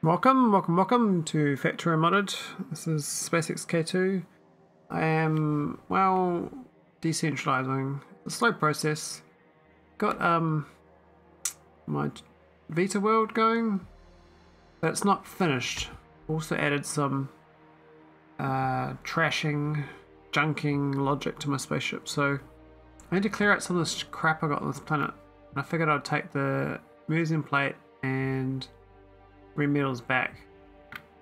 Welcome to Factorio Modded. This is SpaceX K2. I am, well, decentralizing. A slow process. Got my Vita world going, but it's not finished. Also added some trashing, junking logic to my spaceship, so I need to clear out some of this crap I got on this planet. And I figured I'd take the museum plate and bring metals back.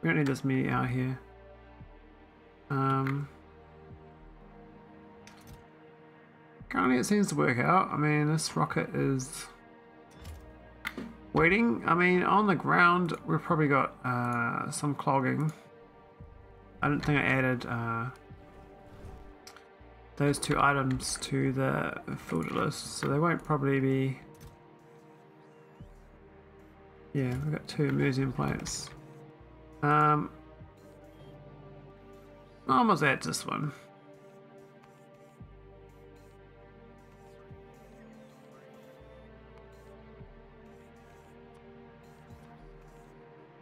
We don't need this many out here. Currently it seems to work out. I mean, this rocket is waiting. I mean, on the ground we've probably got some clogging. I don't think I added those two items to the filter list, so they won't probably be. Yeah, we've got two museum plates. I almost add this one.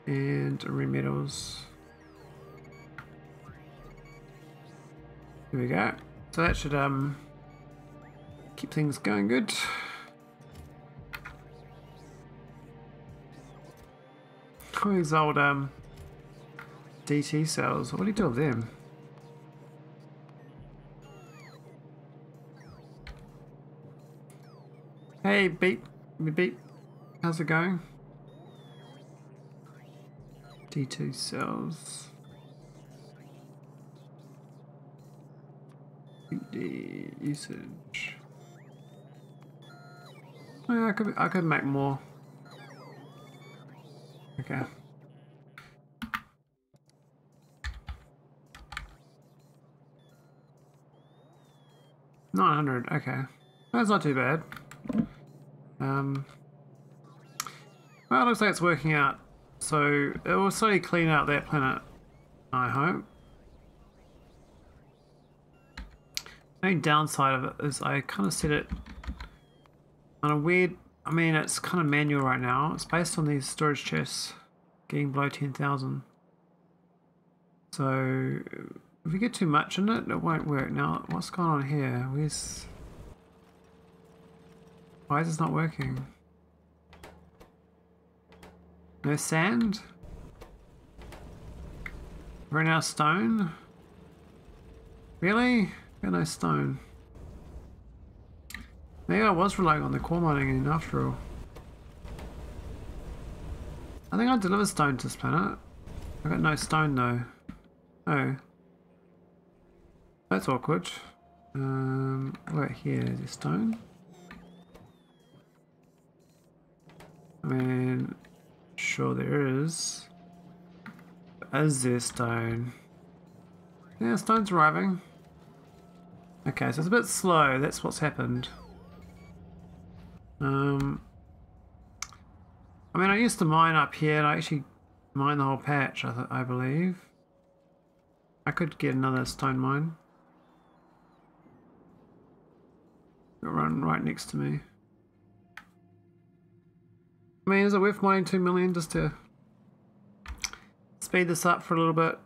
And remetals. Here we go. So that should keep things going good. Oh, these old DT cells. What do you do with them? Hey, beep, beep. How's it going? D2 cells. D usage. Oh, yeah, I could make more. Okay. $900. Okay, that's not too bad. Well, it looks like it's working out. So it will slowly clean out that planet, I hope. The only downside of it is I kind of set it on a weird. I mean, it's kind of manual right now. It's based on these storage chests getting below 10,000. So if we get too much in it, it won't work. Now, what's going on here? Why is this not working? No sand? We're now stone? Really? Got no stone. Maybe I was relying on the core mining after all. I think I delivered stone to this planet. I got no stone though. Oh. That's awkward. Right here, is there stone? I mean, sure there is. Is there stone? Yeah, stone's arriving. Okay, so it's a bit slow, that's what's happened. I mean, I used to mine up here, and I actually mined the whole patch, I believe. I could get another stone mine. It'll run right next to me. I mean, is it worth mining 2 million just to speed this up for a little bit?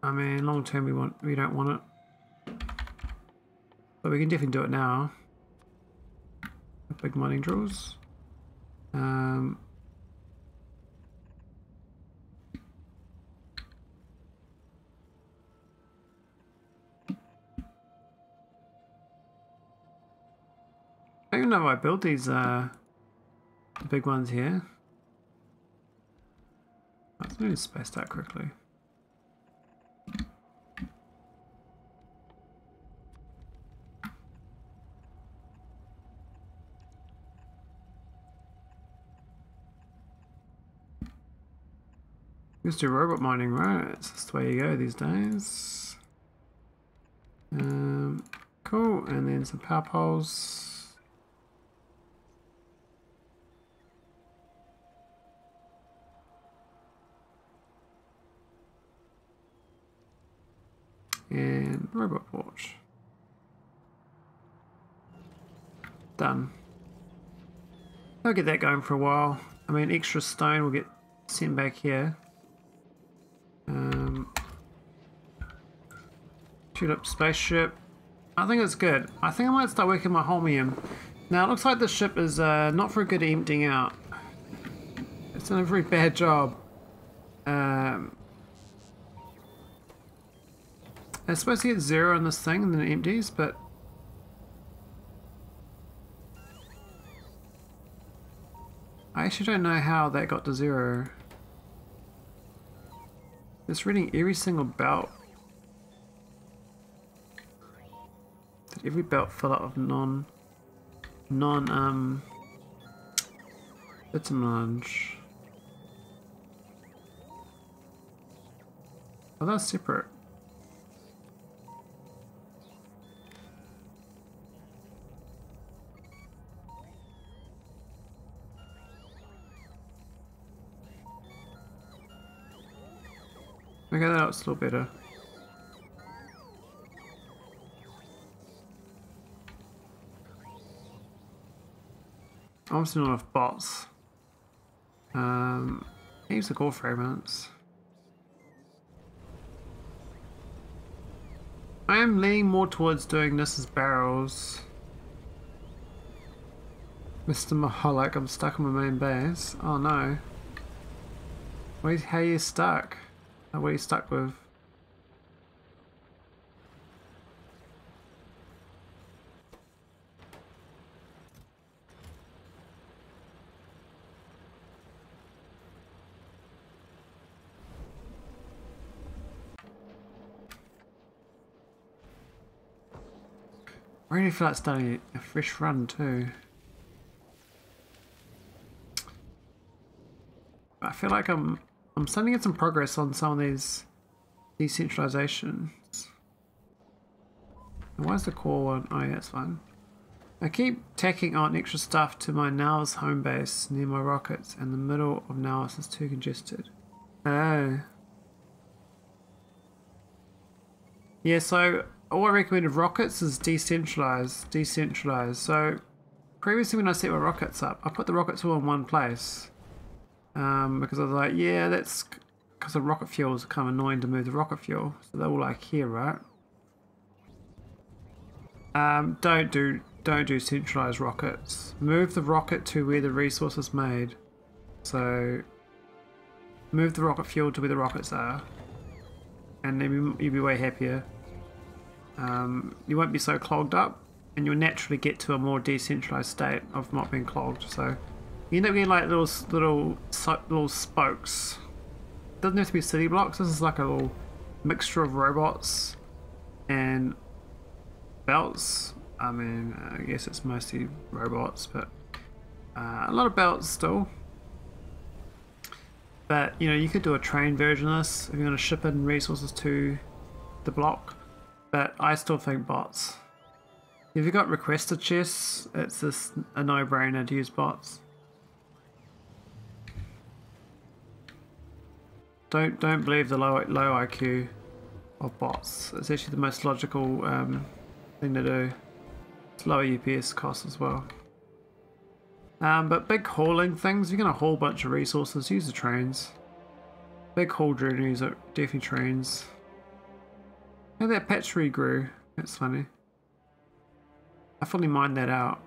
I mean, long term we don't want it. But we can definitely do it now. Big mining drills. I don't even know if I built these big ones here. Let's need to space that quickly. Just do robot mining, right? It's just the way you go these days. Cool, and then some power poles. And robot porch. Done. I'll get that going for a while. I mean, extra stone will get sent back here. Shoot up spaceship. I think it's good. I think I might start working my Holmium. Now it looks like the ship is not very good at emptying out. It's done a very bad job. It's supposed to get 0 on this thing and then it empties, but I actually don't know how that got to 0. It's reading every single belt. Did every belt fill up with vitaminage? Oh, that's separate. Okay, that looks a little better. Obviously not enough bots. Heaps of core fragments. I am leaning more towards doing this as barrels. Mr. Maholic, I'm stuck on my main base. Oh no. Wait, how are you stuck? What are you stuck with? I really feel like starting a fresh run too. I feel like I'm starting to get some progress on some of these decentralizations. Why is the core one? Oh yeah, that's fine. I keep tacking on extra stuff to my Nauvis home base near my rockets, and the middle of Nauvis is too congested. Oh. Yeah, so all I recommend of rockets is decentralize. So previously when I set my rockets up, I put the rockets all in one place. Because I was like, yeah, that's because the rocket fuel is kind of annoying to move the rocket fuel. So they're all like here, right? Don't do centralized rockets. Move the rocket to where the resource is made. So move the rocket fuel to where the rockets are, and then you'll be way happier. You won't be so clogged up, and you'll naturally get to a more decentralized state of not being clogged. So you end up getting like little spokes. Doesn't have to be city blocks. This is like a little mixture of robots and belts. I mean, I guess it's mostly robots, but a lot of belts still. But you know, you could do a train version of this if you want to ship in resources to the block. But I still think bots. If you've got requested chests, it's just a no-brainer to use bots. Don't believe the low IQ of bots. It's actually the most logical thing to do. It's lower UPS costs as well. But big hauling things, if you're going to haul a bunch of resources, use the trains. Big haul journeys are definitely trains. And that patch regrew. That's funny. I fully mined that out.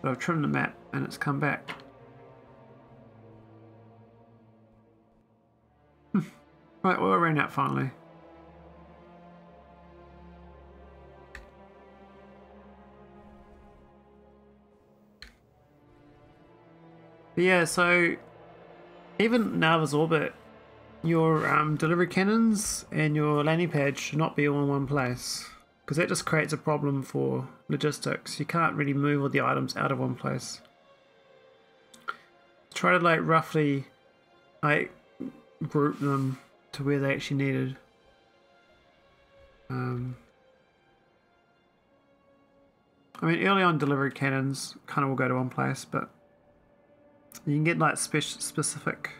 But I've trimmed the map and it's come back. Right, well, I ran out finally. But yeah, so even Nauvis orbit, your delivery cannons and your landing pad should not be all in one place, because that just creates a problem for logistics. You can't really move all the items out of one place. Try to like roughly like group them to where they actually needed. I mean, early on delivery cannons kind of will go to one place, but you can get like specific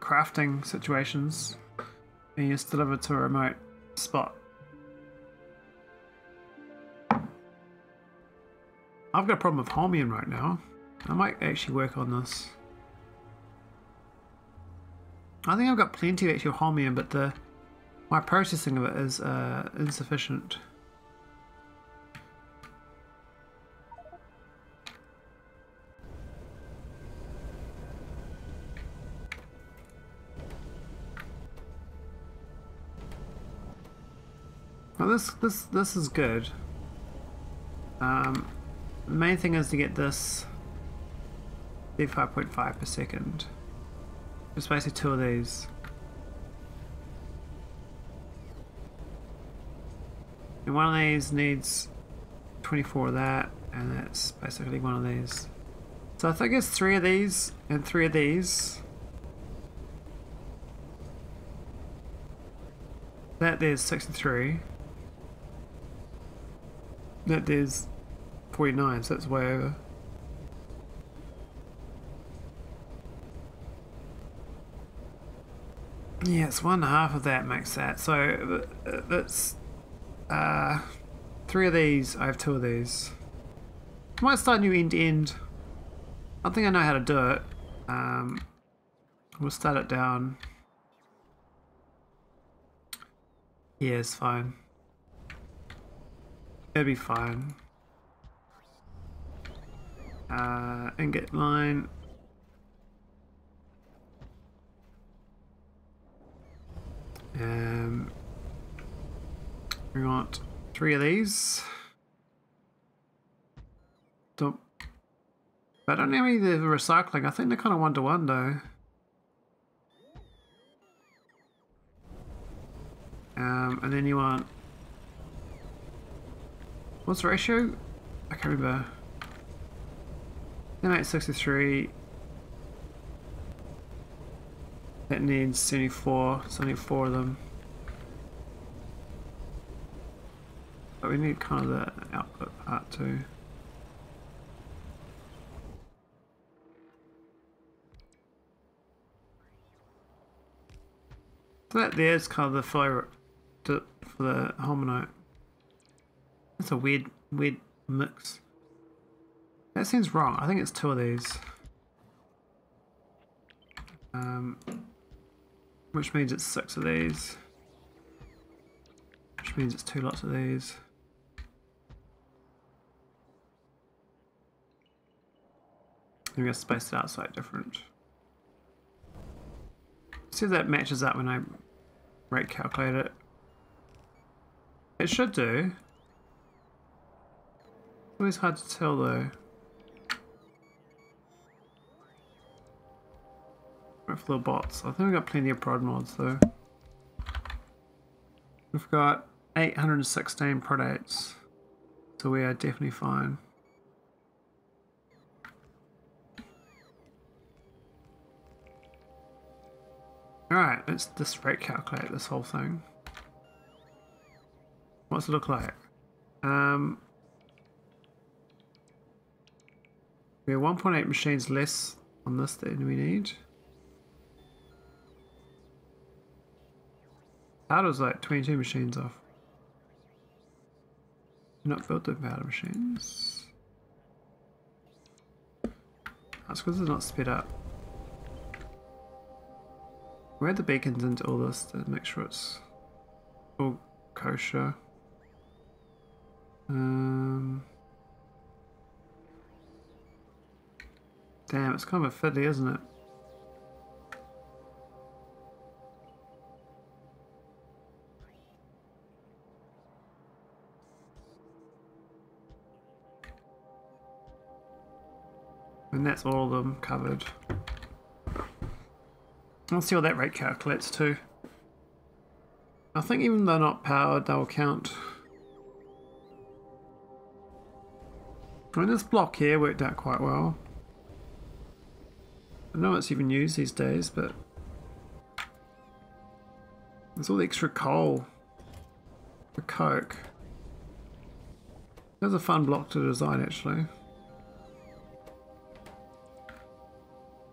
crafting situations and you just deliver to a remote spot. I've got a problem with Holmium right now. I might actually work on this. I think I've got plenty of actual holmium, but my processing of it is insufficient. Well, this is good. The main thing is to get this 5.5 per second. Just basically 2 of these. And one of these needs 24 of that, and that's basically one of these. So I think it's 3 of these and 3 of these. That there's 63. That there's 49, so that's way over. Yeah, it's 1/2 of that makes that. So that's 3 of these. I have 2 of these. I might start a new end to end. I think I know how to do it. We'll start it down. Yeah, it's fine. It'll be fine. Ingot line. We want 3 of these. But I don't know any of the recycling. I think they're kind of 1-to-1 though. And then you want... What's the ratio? I can't remember. 63. That needs 74, so I need 4 of them. But we need kind of the output part too. So that there's kind of the flow for the Holmium. That's a weird mix. That seems wrong. I think it's 2 of these. Which means it's 6 of these. Which means it's 2 lots of these. I'm going to space it out slightly different. See if that matches up when I rate calculate it. It should do. It's always hard to tell though. With little bots. I think we've got plenty of prod mods though. We've got 816 prodates. So we are definitely fine. Alright, let's just rate calculate this whole thing. What's it look like? We have 1.8 machines less on this than we need. Powder's like 22 machines off. Not built the powder machines. That's because it's not sped up. We add the beacons into all this to make sure it's all kosher. Damn, it's kind of a fiddly, isn't it? And that's all of them covered. I'll see what that rate calculates too. I think even though not powered, they'll count. I mean, this block here worked out quite well. I know it's even used these days, but there's all the extra coal for coke. That was a fun block to design actually.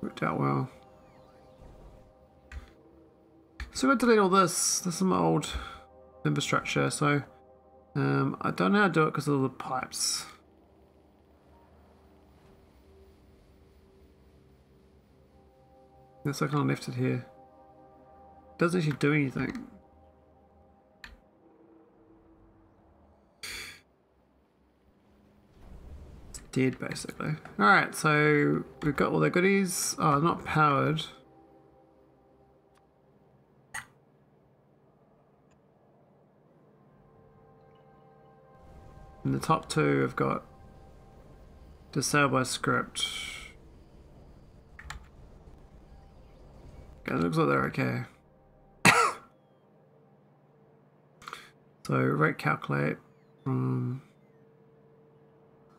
Worked out well. So we're going to delete all this. There's some old infrastructure, so I don't know how to do it because of all the pipes. Guess I kind of left it here. doesn't actually do anything. It's dead basically. Alright, so we've got all the goodies. Oh, not powered. And the top two have got disable by script. Okay, it looks like they're okay. So rate calculate from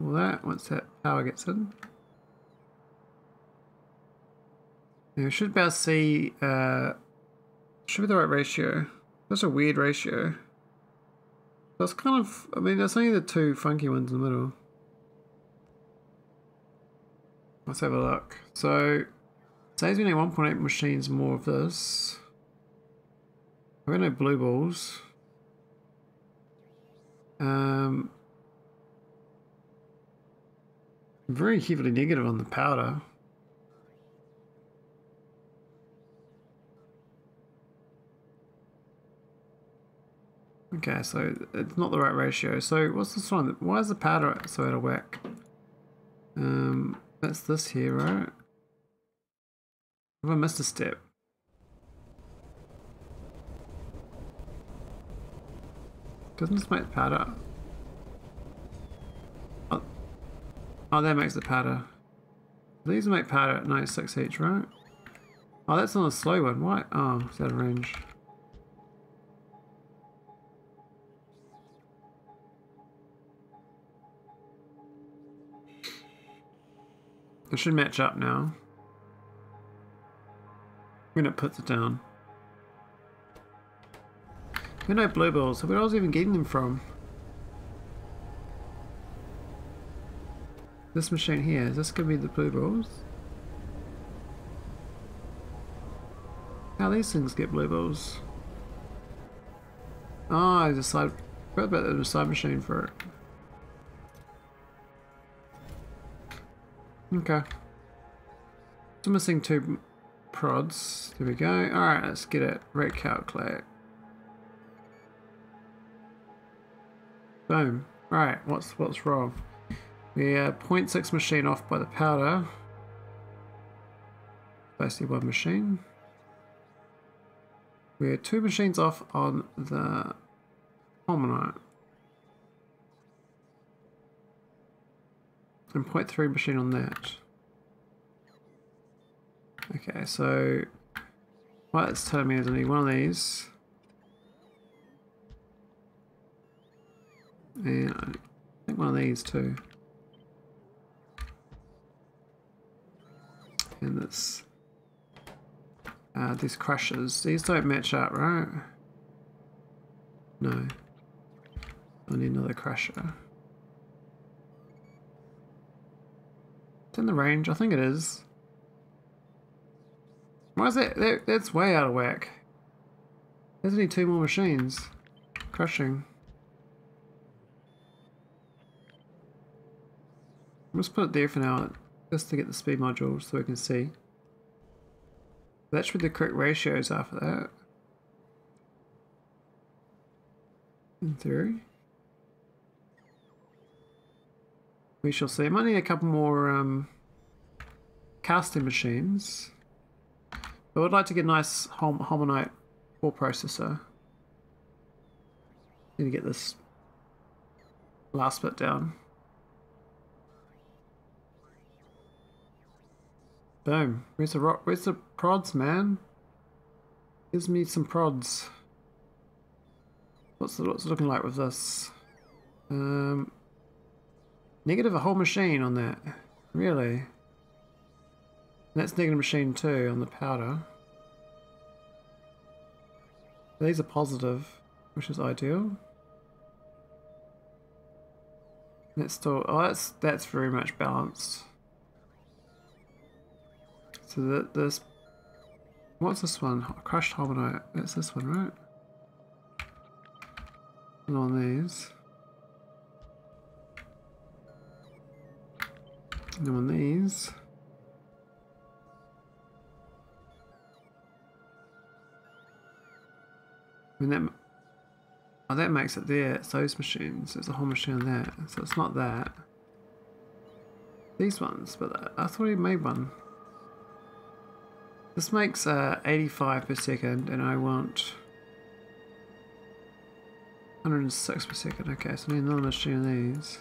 all that once that power gets in. Now we should be able to see should be the right ratio. That's a weird ratio. That's kind of, I mean, that's only the two funky ones in the middle. Let's have a look. So, it says we need 1.8 machines more of this. I've got no blue balls. Very heavily negative on the powder. Okay, so it's not the right ratio. So what's this one? Why is the powder so out of whack? That's this here, right? Have I missed a step? Doesn't this make powder? Oh, that makes the powder. These make powder at 96 each, right? Oh, that's on a slow one. Why? Oh, it's out of range. It should match up now. When it puts it down. We know blue balls, so where was I even getting them from? This machine here, is this gonna be the blue balls? How these things get blue balls? Oh, I decided about the side machine for it. Okay. So missing two prods. There we go. Alright, let's get it. Rate calculate. Boom. Alright, what's wrong? We are 0.6 machine off by the powder. Basically one machine. We're 2 machines off on the Holmium. And 0.3 machine on that. Okay, so what it's telling me is I need one of these. And I think one of these too. And this. These crushers. These don't match up, right? No. I need another crusher. It's in the range, I think it is. Why is that? That's way out of whack. There's only 2 more machines. Crushing. I'll just put it there for now, just to get the speed module so we can see. That should be the correct ratios after that. In theory. We shall see. I might need a couple more casting machines. But I'd like to get a nice Holmium core processor. Need to get this last bit down. Boom. Where's the prods, man? Gives me some prods. What's it looking like with this? Negative a whole machine on that. Really? And that's negative machine too on the powder. These are positive, which is ideal. That's still, oh, that's very much balanced. So this, what's this one? Crushed Holmium. That's this one, right? And on these. And on these. I mean, that makes it there. It's those machines. There's a whole machine on that. So it's not that. These ones, but I thought he made one. This makes 85 per second, and I want 106 per second. Okay, so I need another machine of these.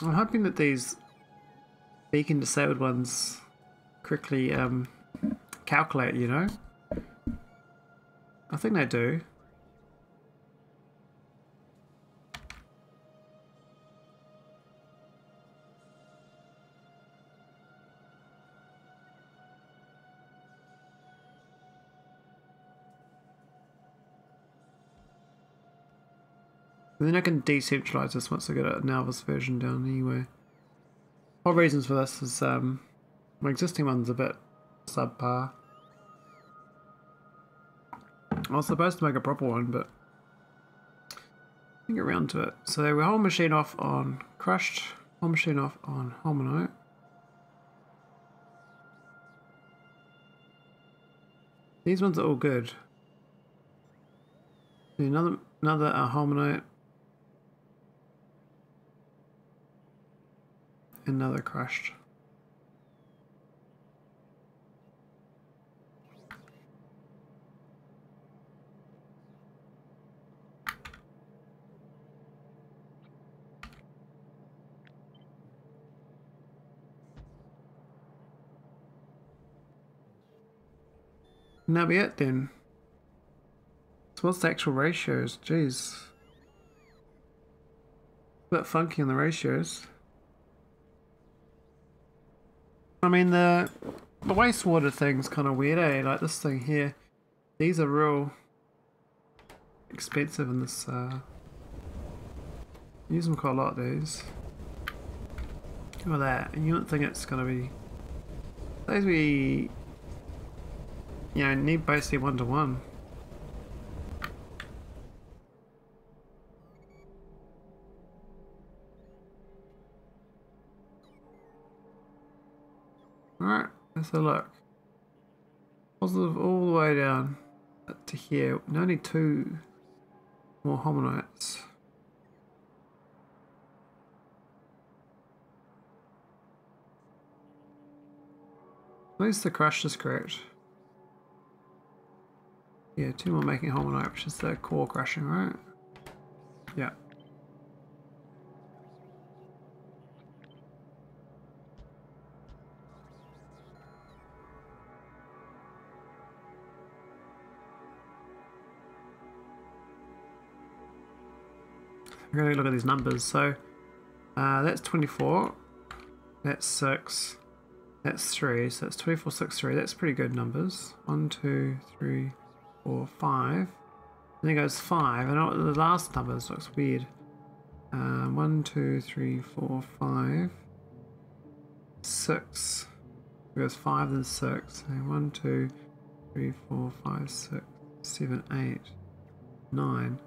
I'm hoping that these beacon disabled ones correctly calculate, you know? I think they do. And then I can decentralize this once I get a nauvis version down anyway. All reasons for this is my existing one's a bit subpar. I was supposed to make a proper one, but I didn't get around to it. So we whole machine off on crushed, whole machine off on Holmium. These ones are all good. Another Holmium. Another crushed. And that'll be it then. So what's the actual ratios? Jeez. A bit funky on the ratios. I mean, the wastewater thing's kind of weird, eh? Like this thing here. These are real expensive in this, use them quite a lot, these. Look at that. And you don't think it's gonna be... Those we... You know, need basically 1-to-1. Alright, let's have a look. Positive all the way down to here. We only 2 more hominites. At least the crush is correct. Yeah, 2 more making hominite, which is the core crushing, right? Yeah. We're going to look at these numbers. So that's 24, that's 6, that's 3, so that's 24, 6, 3. That's pretty good numbers. 1, 2, 3, 4, 5. Then it goes 5. And the last numbers looks weird. 1, 2, 3, 4, 5, 6. It goes 5 then 6. And 1, 2, 3, 4, 5, 6, 7, 8, 9.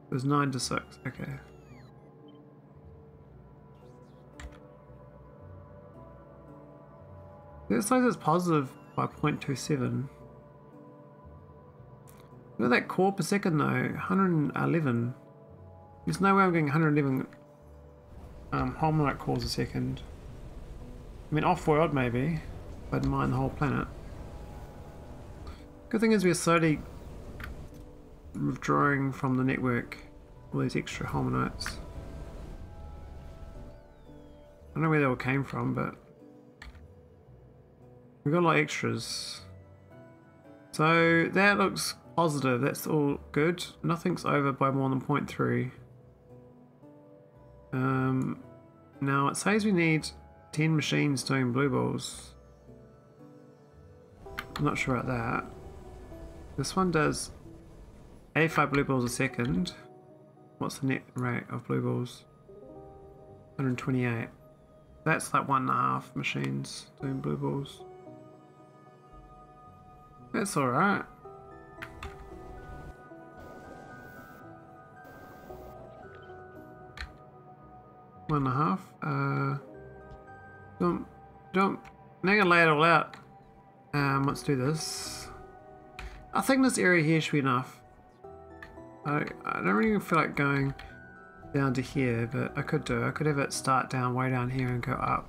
It was 9 to 6, okay. It says it's positive by 0.27. Look at that core per second though, 111. There's no way I'm getting 111 Holmium cores a second. I mean off-world maybe, but mine the whole planet. Good thing is we're slowly withdrawing from the network all these extra hominites. I don't know where they all came from, but we got a lot of extras. So that looks positive, that's all good. Nothing's over by more than 0.3. Now it says we need 10 machines doing blue balls. I'm not sure about that. This one does 85 blue balls a second. What's the net rate of blue balls? 128. That's like 1.5 machines doing blue balls. That's alright. One and a half. Don't, I'm not gonna lay it all out. Let's do this. I think this area here should be enough. I don't really feel like going down to here, but I could do. I could have it start down, way down here and go up.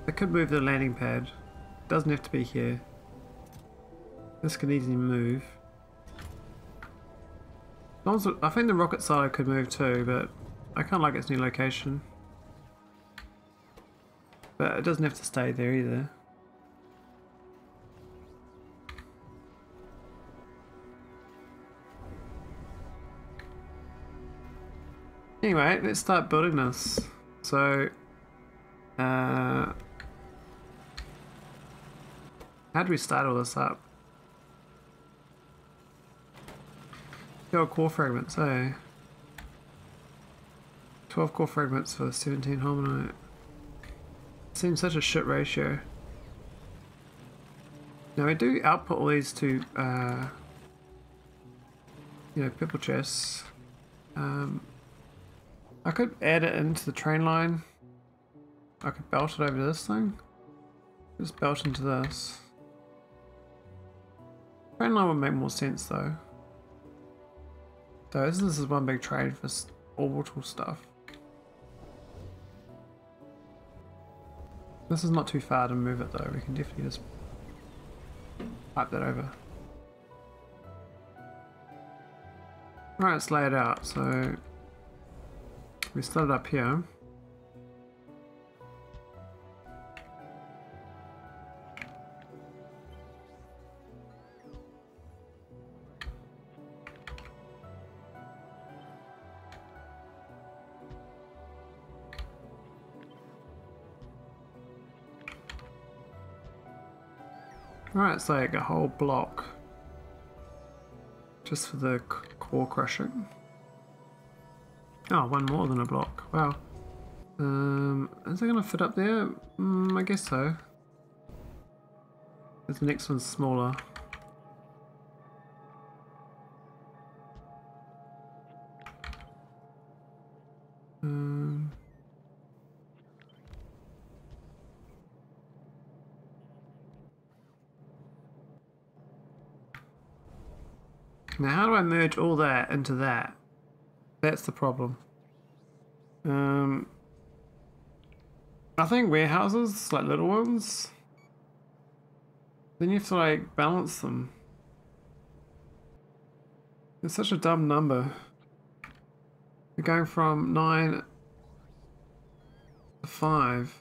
I could move the landing pad. It doesn't have to be here. This can easily move. I think the rocket silo could move too, but I kind of like its new location. But it doesn't have to stay there either. Anyway, let's start building this. So, how do we start all this up? Your core fragments, eh? 12 core fragments for 17 Holmium. Seems such a shit ratio. Now we do output all these to, you know, purple chests. I could add it into the train line. I could belt it over this thing. Just belt into this. Train line would make more sense though. So this is one big train for orbital stuff. This is not too far to move it though. We can definitely just pipe that over. Right, let's lay it out. So we start up here. Alright, it's like a whole block just for the core crushing. Oh, one more than a block. Wow. Is it going to fit up there? I guess so. The next one's smaller. Now how do I merge all that into that? That's the problem. I think warehouses, like little ones, then you have to like balance them. It's such a dumb number. We're going from 9 to 5.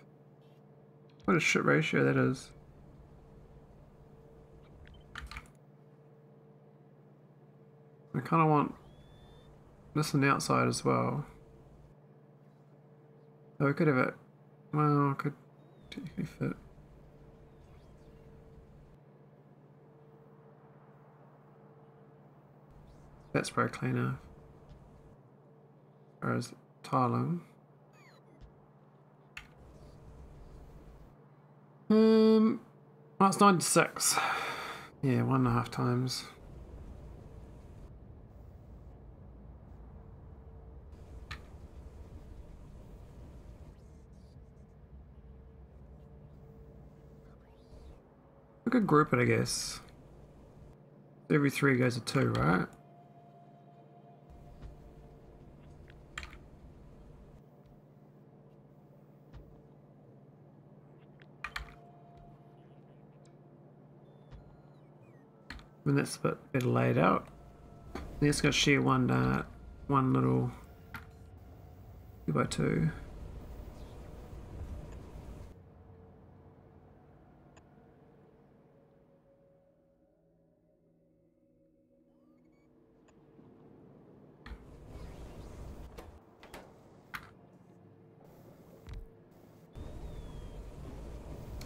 What a shit ratio that is. I kind of want this on the outside as well. Oh, we could have it. Well, I could technically fit. That's probably cleaner. Whereas tiling. Oh, it's 96. Yeah, 1.5 times. We could group it, I guess. Every 3 goes to 2, right? And that's a bit better laid out. Let's go share one little 2x2.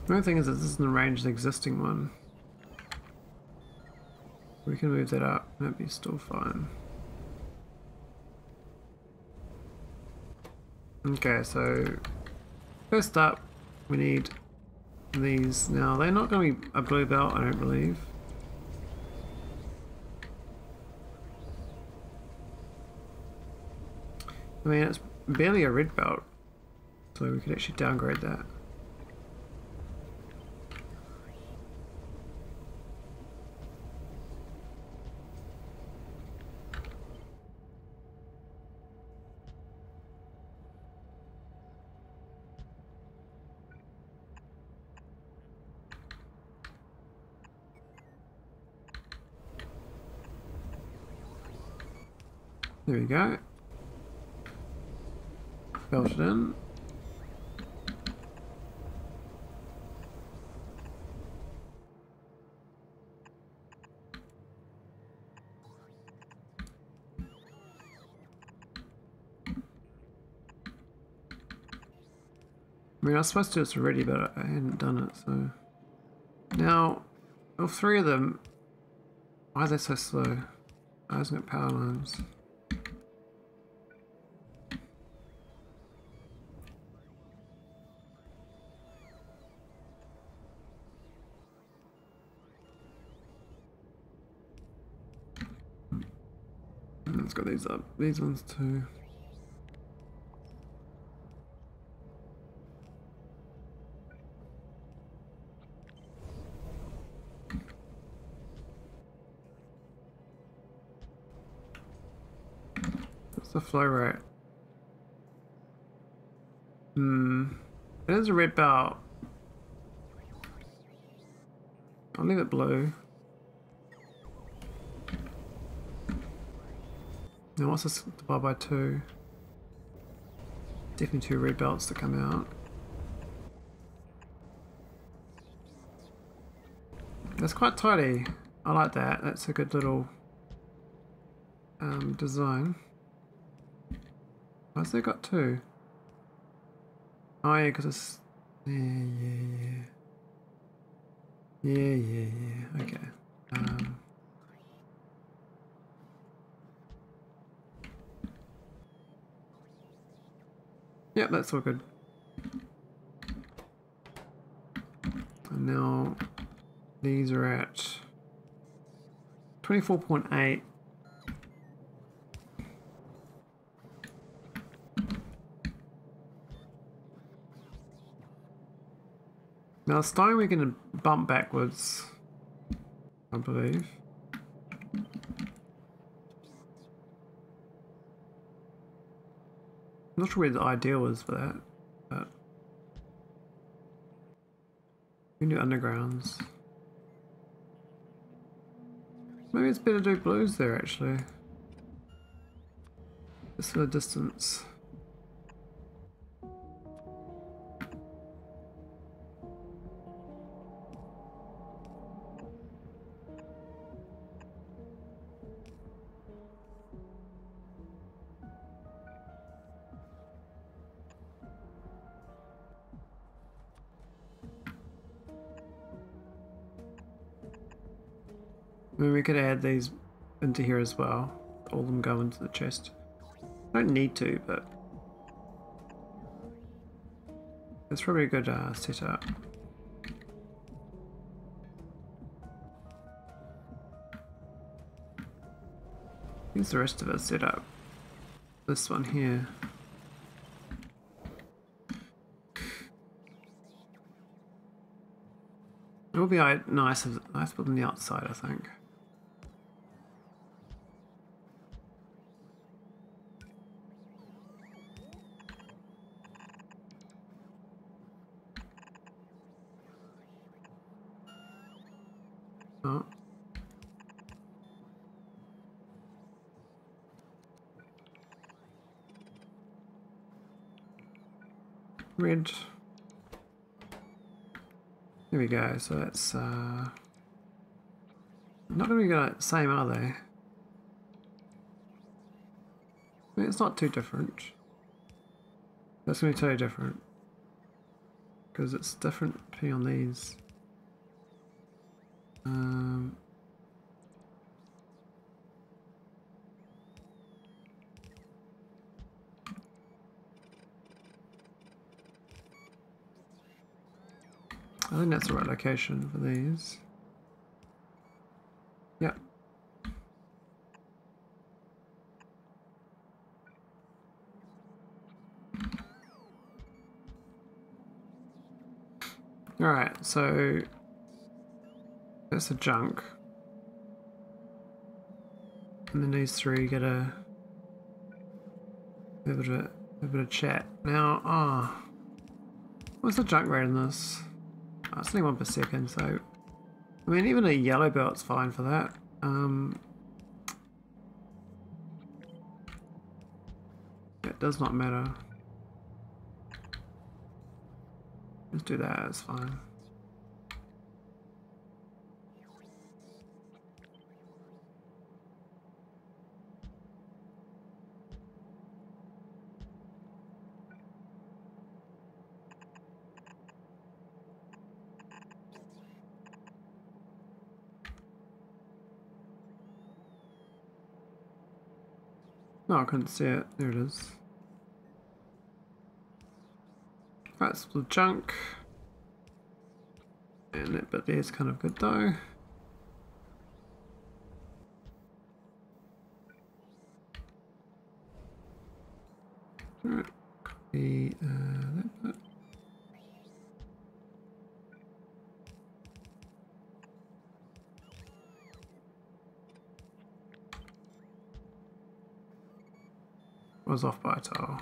The only thing is that this is in the range of the existing one. We can move that up, that'd be still fine. Okay, so first up we need these. Now they're not going to be a blue belt, I don't believe. I mean, it's barely a red belt. So we could actually downgrade that. There we go. Belt it in. I mean, I was supposed to do this already, but I hadn't done it, so... Now, all three of them... Why are they so slow? I hasn't got power lines. Let's got these up. These ones too. What's the flow rate? There's a red belt. I'll leave it blue. Now what's this divided by 2? Definitely 2 red belts to come out. That's quite tidy. I like that. That's a good little design. Why's they got 2? Oh yeah, because it's... Yeah. Okay. Yep, that's all good. And now these are at 24.8. Now starting we're going to bump backwards, I believe. I'm not sure where the ideal is for that, but we can do undergrounds. Maybe it's better to do blues there actually. Just for the distance. I mean, we could add these into here as well. All of them go into the chest. Don't need to, but it's probably a good setup. Here's the rest of it set up. This one here. It will be nice to put on the outside, I think. Oh. Red. There we go, so that's not going to be the same, are they? I mean, it's not too different. That's going to be totally different. Because it's different depending on these. I think that's the right location for these. Yep. Alright, so that's the junk. And then these three get a bit of chat. Now, what's the junk rate in this? Oh, it's only 1 per second, so I mean even a yellow belt's fine for that. It does not matter. Let's do that, it's fine. No, I couldn't see it. There it is. That's the junk. And that bit there's kind of good though. Alright, copy that bit. Was off by a tile.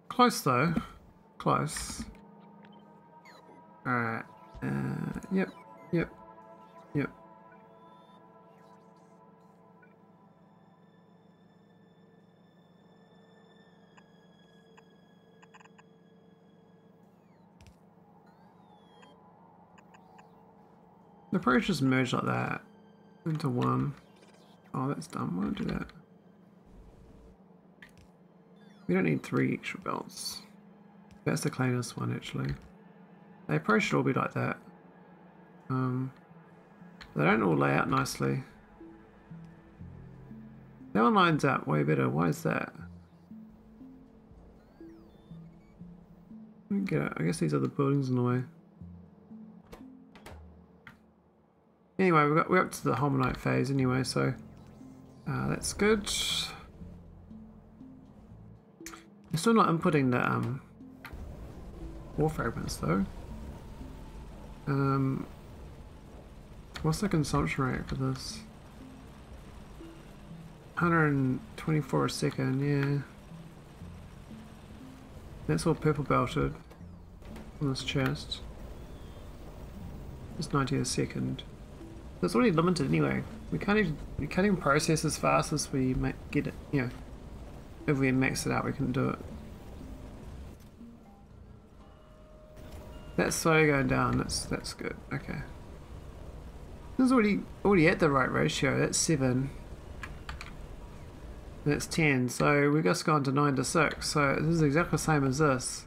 Close though. Close. Alright. Yep. The approach just merge like that into one. Oh, that's dumb. Why don't do that? We don't need 3 extra belts. That's the cleanest one actually. They approach should all be like that. They don't all lay out nicely. That one lines out way better. Why is that? I don't get it. I guess these are the buildings in the way. Anyway, we're up to the Holmium phase anyway, so that's good. We're still not inputting the ore fragments though. What's the consumption rate for this? 124 a second, yeah. That's all purple belted on this chest. It's 90 a second. That's already limited anyway. We can't even process as fast as we get it. You know, if we max it out, we can do it. That's slowly going down. That's good. Okay. This is already at the right ratio. That's 7. That's 10. So we've just gone to 9 to 6. So this is exactly the same as this.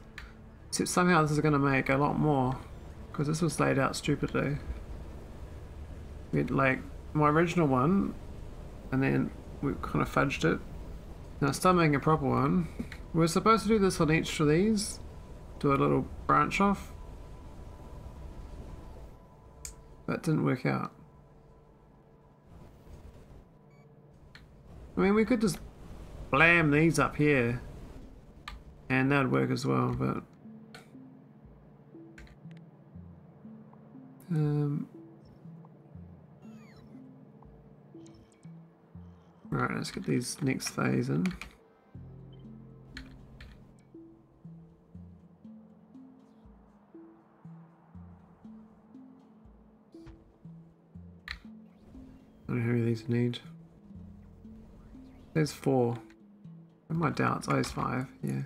Except somehow this is going to make a lot more because this was laid out stupidly. We had like my original one, and then we kind of fudged it. Now start making a proper one. We're supposed to do this on each of these. Do a little branch off. That didn't work out. I mean, we could just blam these up here and that'd work as well, but right, let's get these next phase in. I don't know how many of these need. There's 4. I might doubt. Oh, there's 5. Yeah.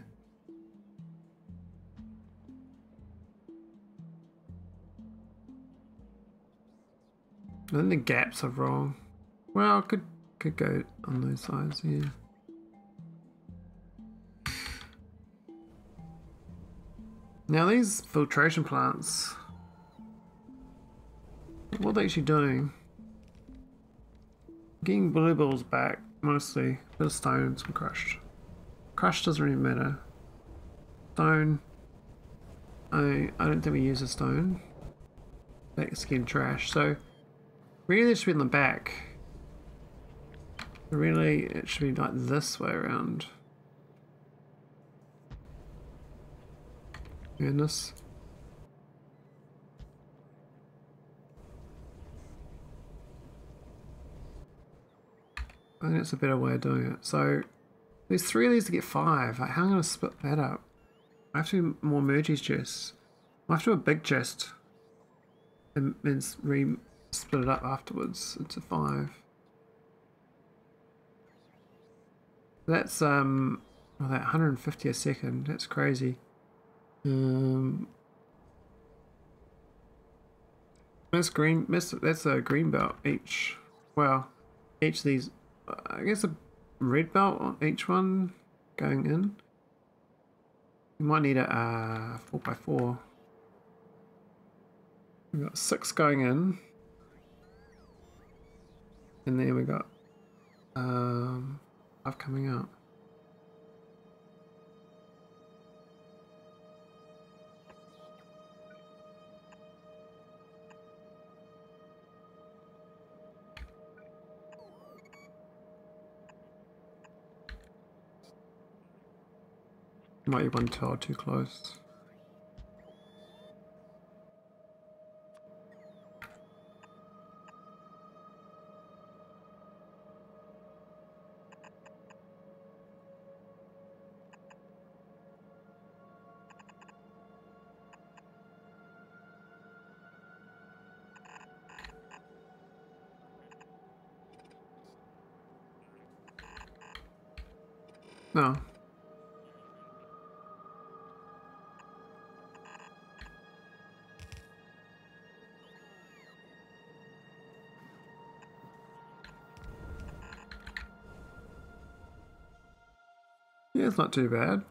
I think the gaps are wrong. Well, could go on those sides. Yeah. Now these filtration plants, what are they actually doing? Getting blue balls back, mostly. A bit of stone, some crushed. Crushed doesn't really matter. Stone, I don't think we use a stone. That's getting trash, so really this should be in the back. Really, it should be like this way around. And this. I think it's a better way of doing it. So there's 3 of these to get 5. Like, how am I going to split that up? I have to do more merges chests. I have to do a big chest and split it up afterwards into 5. That's well, that 150 a second. That's crazy. That's green. That's a green belt each. Well, each of these. I guess a red belt on each one going in. You might need a 4x4. We've got 6 going in, and then we got 5 coming out. Might be one tile too close. No. Yeah, it's not too bad.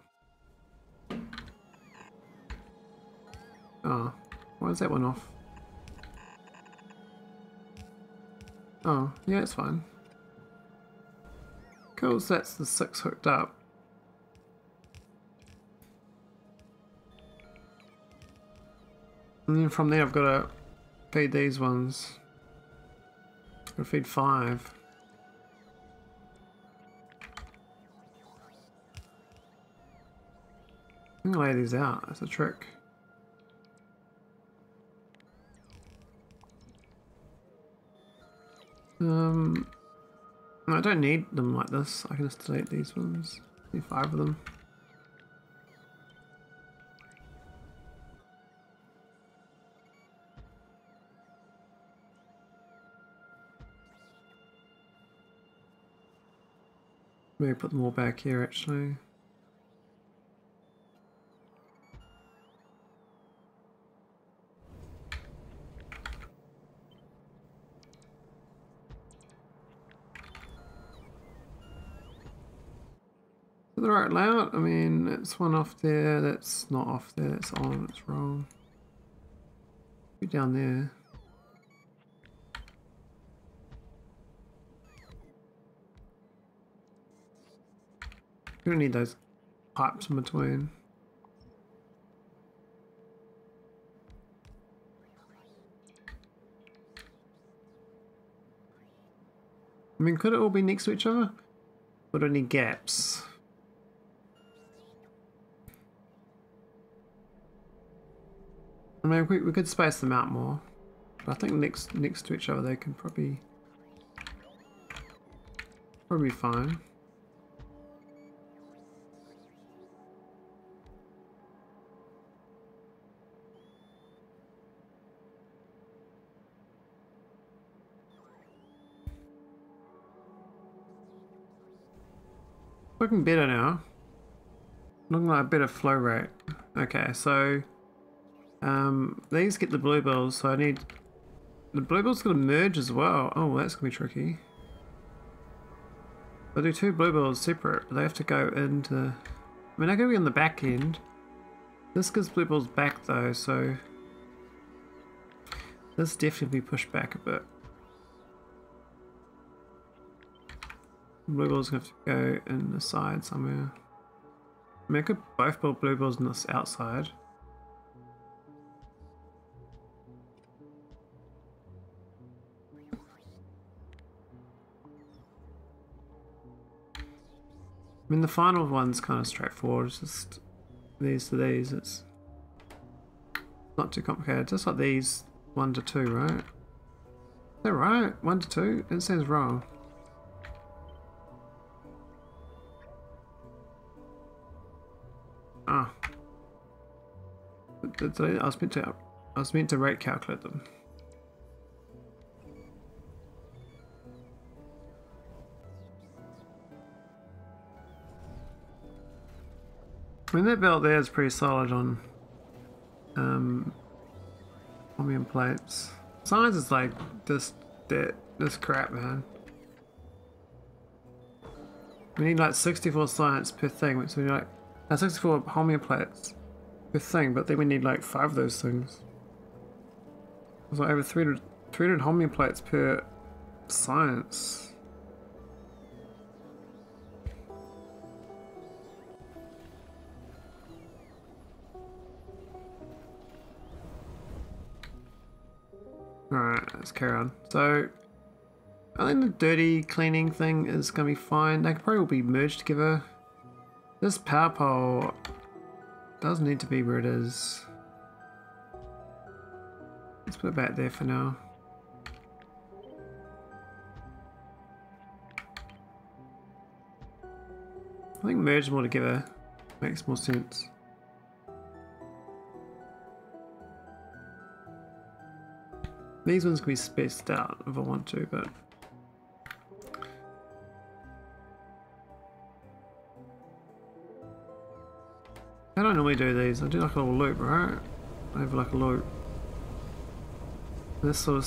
Oh, why is that one off? Oh, yeah, it's fine. Cool, so that's the 6 hooked up. And then from there I've got to feed these ones. I've got to feed 5. I'm gonna lay these out, that's a trick. I don't need them like this. I can just delete these ones. Need 5 of them. Maybe put them all back here actually. The right layout, I mean, it's one off there, that's not off there, that's on, it's wrong. Be down there. You don't need those pipes in between. I mean, could it all be next to each other? Would it need gaps? I mean, we could space them out more, but I think next to each other they can probably be fine. Looking better now. Looking like a better flow rate. Okay, so these get the bluebells, so I need the bluebells gonna merge as well. Oh, that's gonna be tricky. I do 2 bluebells separate, but they have to go into. I mean, I go on the back end. This gives bluebells back though, so this definitely pushed back a bit. Bluebells have to go in the side somewhere. I mean, I could both build bluebells on this outside. I mean, the final one's kind of straightforward. It's just these to these. It's not too complicated. Just like these 1 to 2, right? Is that right? 1 to 2? It says wrong. I was meant to rate calculate them. I mean, that belt there is pretty solid on Holmium plates. Science is like this crap, man. We need like 64 science per thing, which we need like 64 Holmium plates per thing, but then we need like 5 of those things. It's like over 300 Holmium plates per science. Alright, let's carry on. So, I think the dirty cleaning thing is going to be fine. They could probably all be merged together. This power pole does need to be where it is. Let's put it back there for now. I think merge them all together makes more sense. These ones can be spaced out if I want to, but I don't normally do these. I do like a little loop, right? I have like a loop. This sort of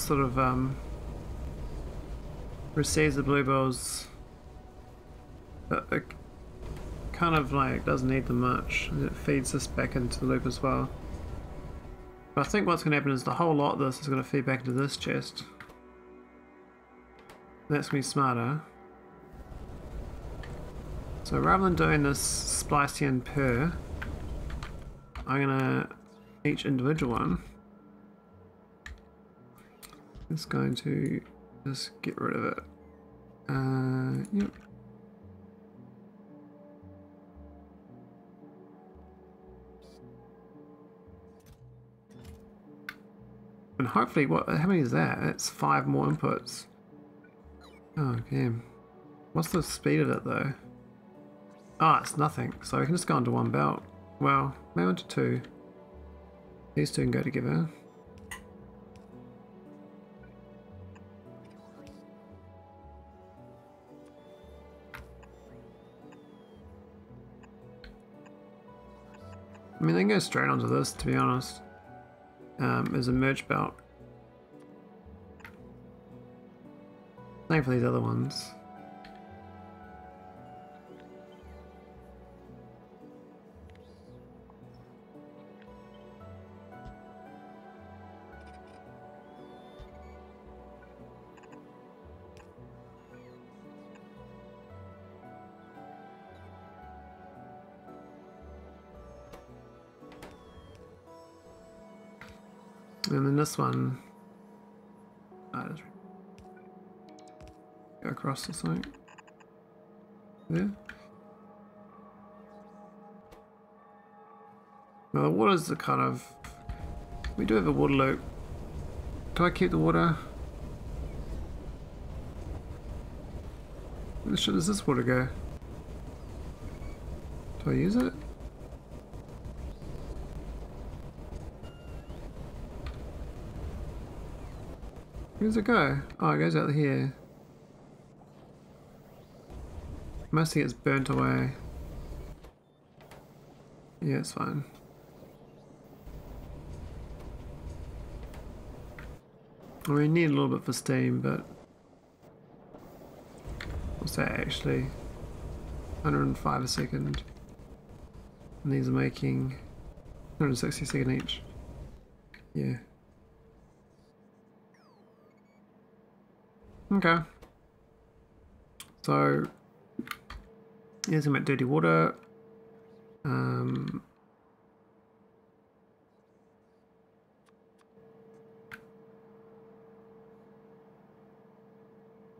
receives the bluebells, but it kind of like doesn't need them much, and it feeds this back into the loop as well. But I think what's going to happen is the whole lot of this is going to feed back into this chest. That's going to be smarter. So rather than doing this splicing in per, I'm going to each individual one. It's going to just get rid of it. Yep. And hopefully, how many is that? That's 5 more inputs. Oh, damn. What's the speed of it, though? Ah, it's nothing. So we can just go onto one belt. Well, maybe onto 2. These 2 can go together. I mean, they can go straight onto this, to be honest. As a merge belt. Same for these other ones. And then this one, just go across the site there. Now the water's the kind of, we do have a water loop. Do I keep the water? Where the shit does this water go? Do I use it? Where does it go? Oh, it goes out here. Mostly gets burnt away. Yeah, it's fine. I mean, we need a little bit for steam, but what's that actually? 105 a second. And these are making 160 a second each. Yeah. Okay. So here's about dirty water. I'm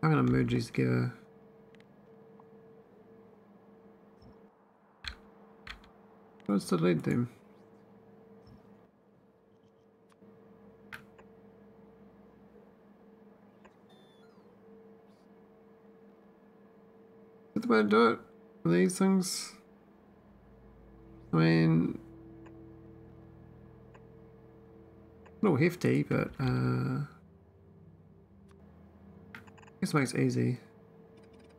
gonna merge these together. What's the lead them? Is that the way to do it with these things? I mean, little hefty, but I guess it makes it easy.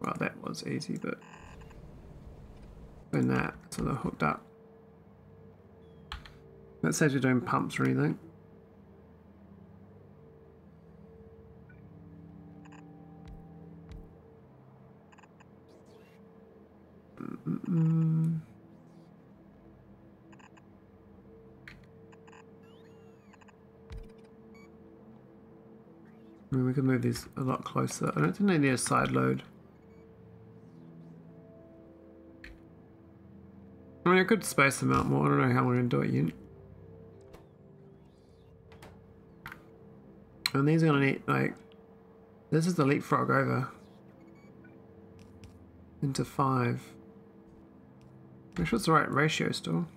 Well, that was easy, but doing that, so they're hooked up. That saves you doing pumps or anything. I mean, we could move these a lot closer. I don't think they need a side load. I mean, I could space them out more. I don't know how we're going to do it yet. And these are going to need, like, this is the leapfrog over into 5. Make sure it's the right ratio still.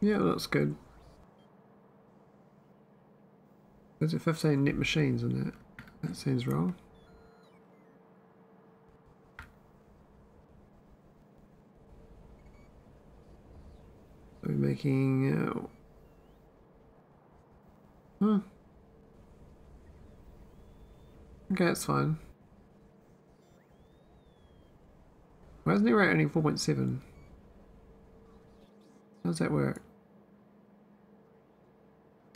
Yeah, that's good. There's 15 net machines in that. That seems wrong. We're making... Okay, that's fine. Why isn't the rate only 4.7? How does that work?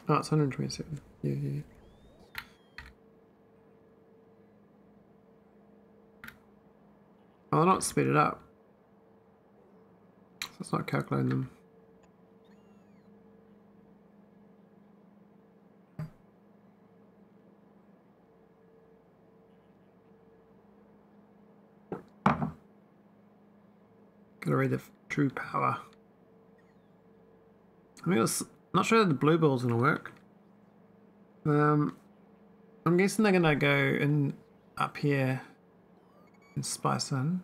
Oh, it's 127. Yeah. Oh, they're not speeded up. So it's not calculating them. Gotta read the true power. I'm not sure that the blue ball's gonna work. I'm guessing they're gonna go in up here and spice in.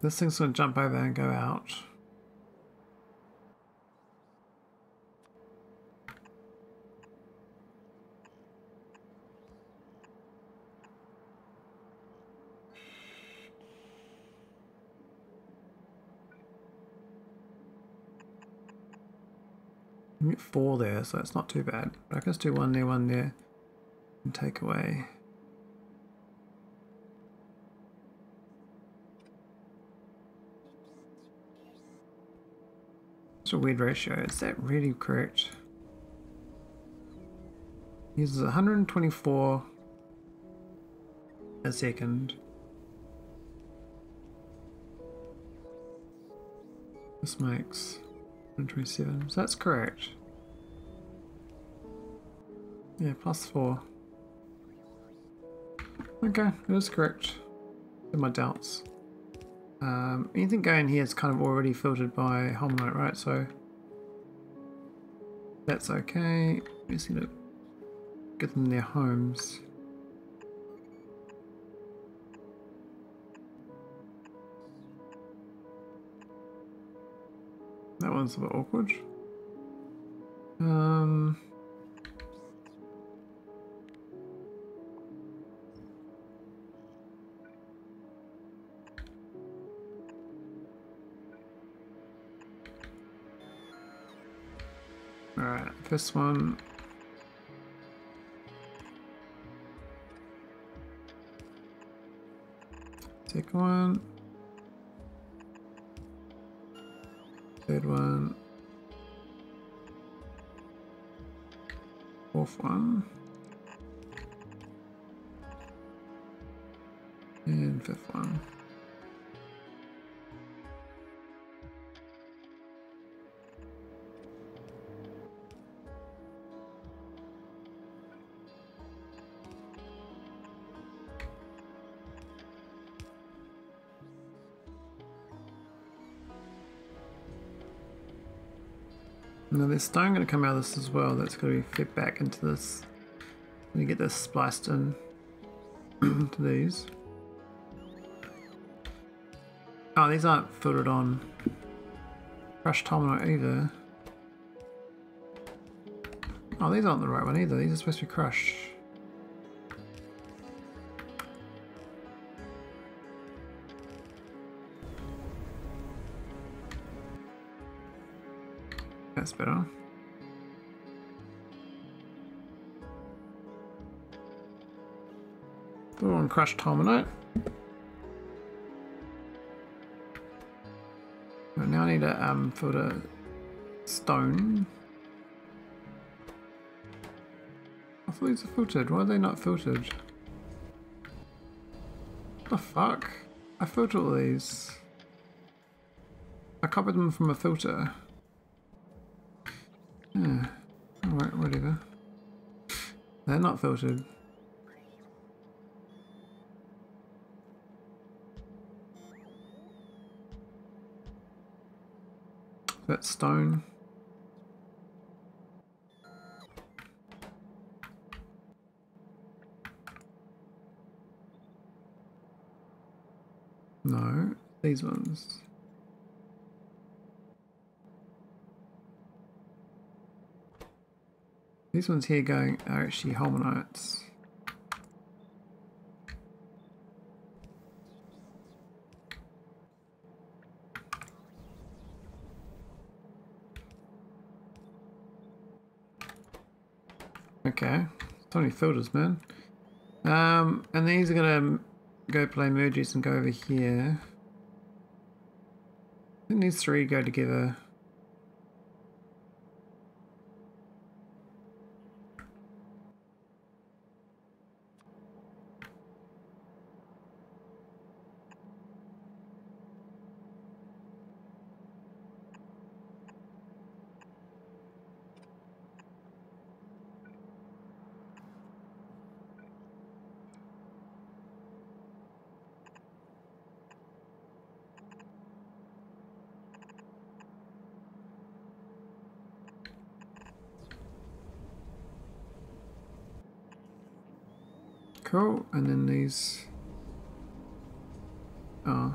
This thing's gonna jump over and go out. You get 4 there, so it's not too bad. But I can just do 1 there, and take away. It's a weird ratio. Is that really correct? Uses 124 a second. This makes 127, so that's correct. Yeah, +4. Okay, it is correct. In my doubts. Anything going here is kind of already filtered by Holmium, right? So that's okay. We just need to get them their homes. That one's a bit awkward. Alright, first one. Second one. Third one. Fourth one. And fifth one. Now there's stone going to come out of this as well. That's going to be fed back into this. Let me get this spliced in to these. Oh, these aren't filtered on crushed Holmium either. Oh, these aren't the right one either. These are supposed to be crushed. That's better. Go on, crushed Holmium. Right, now I need to filter stone. I thought these are filtered. Why are they not filtered? What the fuck? I filtered all these. I copied them from a filter. Yeah. Alright, whatever. They're not filtered. That's stone. No, these ones. These ones here going are actually Holmiums. Okay, so many filters, man. And these are gonna go play merges and go over here. I think these three go together. Cool, and then these. Oh.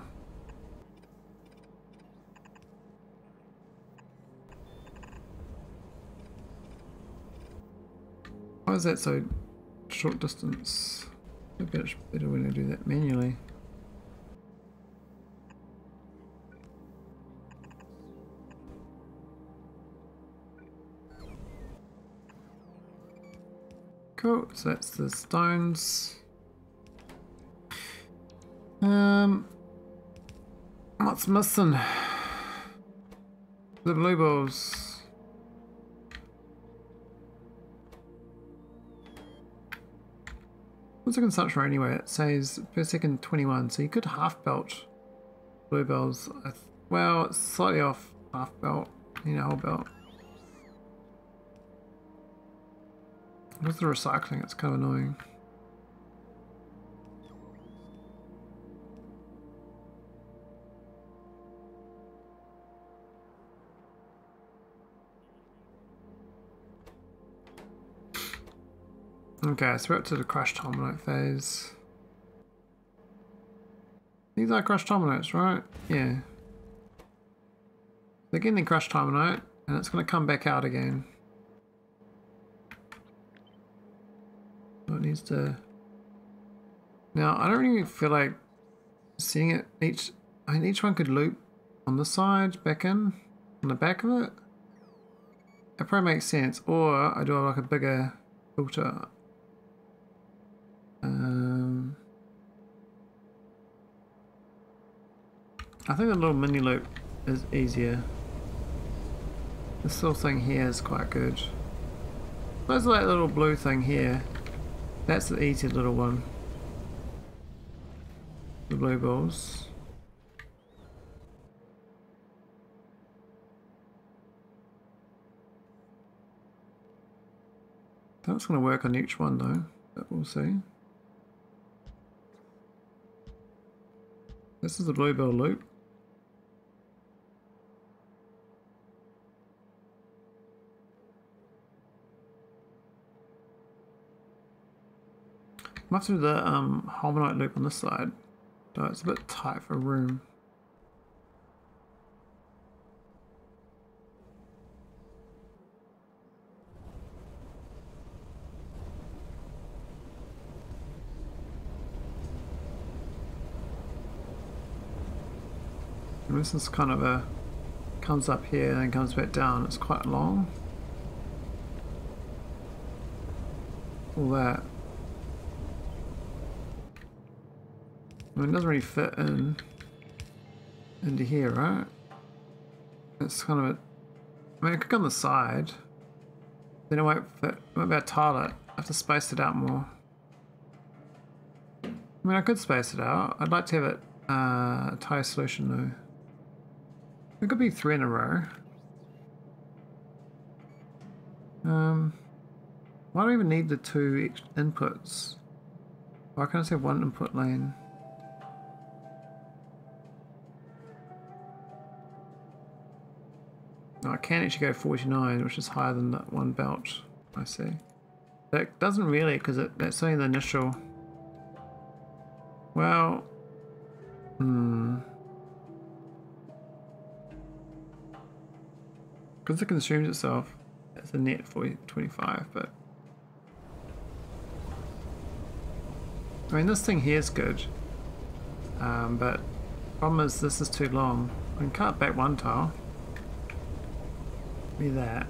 Why is that so short distance? Maybe it's better when I do that manually. Cool, so that's the stones. What's missing? The blue balls. What's the consumption rate anyway? It says per second 21, so you could half belt blue bells. Well, it's slightly off half belt, you know, whole belt. With the recycling, it's kind of annoying. Okay, so we're up to the crushed Holmium phase. These are crushed Holmium, right? Yeah. They're getting crushed Holmium, and it's going to come back out again. So it needs to. Now I don't really feel like seeing it I mean, each one could loop on the side, back in, on the back of it. It probably makes sense. Or I do like a bigger filter. I think the little mini loop is easier. This little thing here is quite good. There's that little blue thing here. That's the easy little one. The blue balls. That's going to work on each one though, but we'll see. This is the bluebell loop. I have to do the Holmium loop on this side, so it's a bit tight for room. And this is kind of a comes up here and then comes back down. It's quite long. All that. I mean, it doesn't really fit into here, right? It's kind of a... I mean, it could go on the side. Then it won't fit. I won't be able to tile it. I have to space it out more. I mean, I could space it out. I'd like to have it a tile solution though. It could be 3 in a row. Why do I even need the 2 inputs? Why can't I just have 1 input lane? No, I can actually go 49, which is higher than that 1 belt. I see. But it doesn't really, because that's only the initial. Well, because it consumes itself, it's a net 25, but I mean, this thing here is good, but problem is this is too long. I can cut back 1 tile. Be that.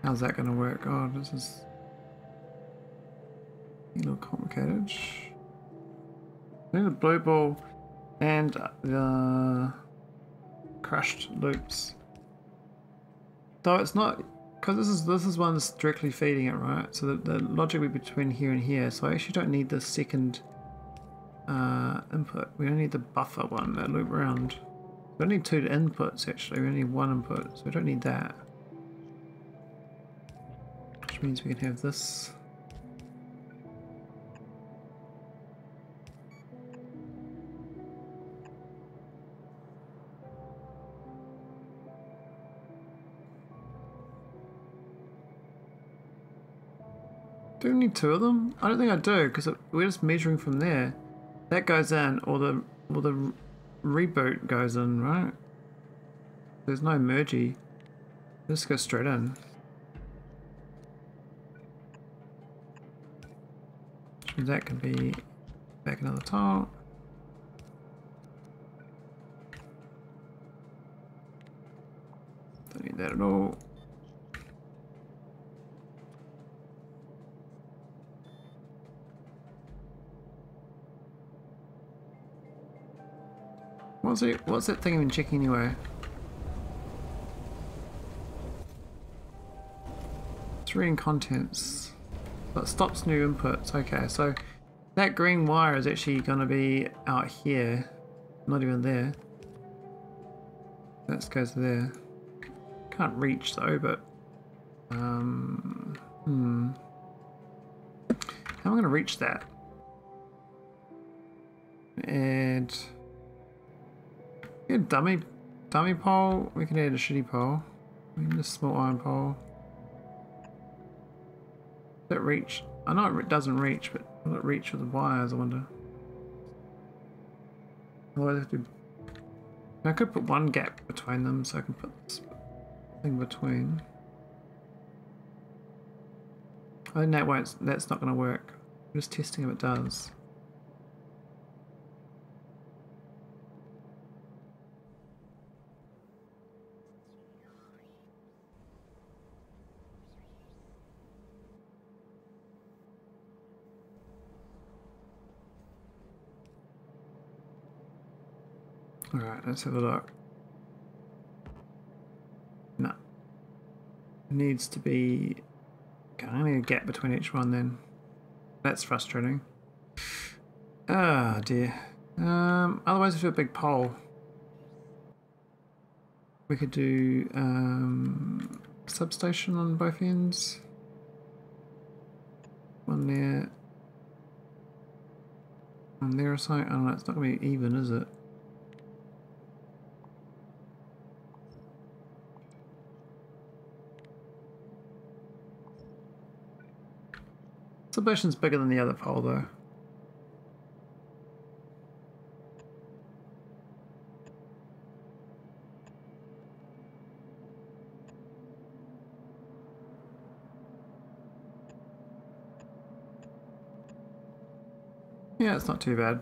How's that going to work? Oh, this is a little complicated. I need the blue ball and the crushed loops. Though it's not, because this is one that's directly feeding it, right? So the logic will be between here and here. So I actually don't need the second input. We only need the buffer one, that loop around. We don't need 2 inputs actually. We only need 1 input, so we don't need that. Which means we can have this. Do we need 2 of them? I don't think I do, because we're just measuring from there. That goes in, or the reboot goes in, right? There's no mergy. Just go straight in. That can be back another tile. Don't need that at all. What's that thing even checking anyway? 3 in contents. But stops new inputs. Okay, so that green wire is actually going to be out here, not even there. That goes there. Can't reach though, but how am I going to reach that? And yeah, dummy pole. We can add a shitty pole. We can just small iron pole. That reach? I know it doesn't reach, but will it reach with the wires? I wonder. Otherwise, I have to. I could put 1 gap between them, so I can put this thing between. I think that won't. That's not going to work. I'm just testing if it does. Alright, let's have a look. No. Needs to be... Okay, I need a gap between each one then. That's frustrating. Ah, dear. Otherwise if we do a big pole. We could do substation on both ends. One there. One there or something. I don't know, it's not going to be even, is it? substation's bigger than the other pole though. Yeah, it's not too bad.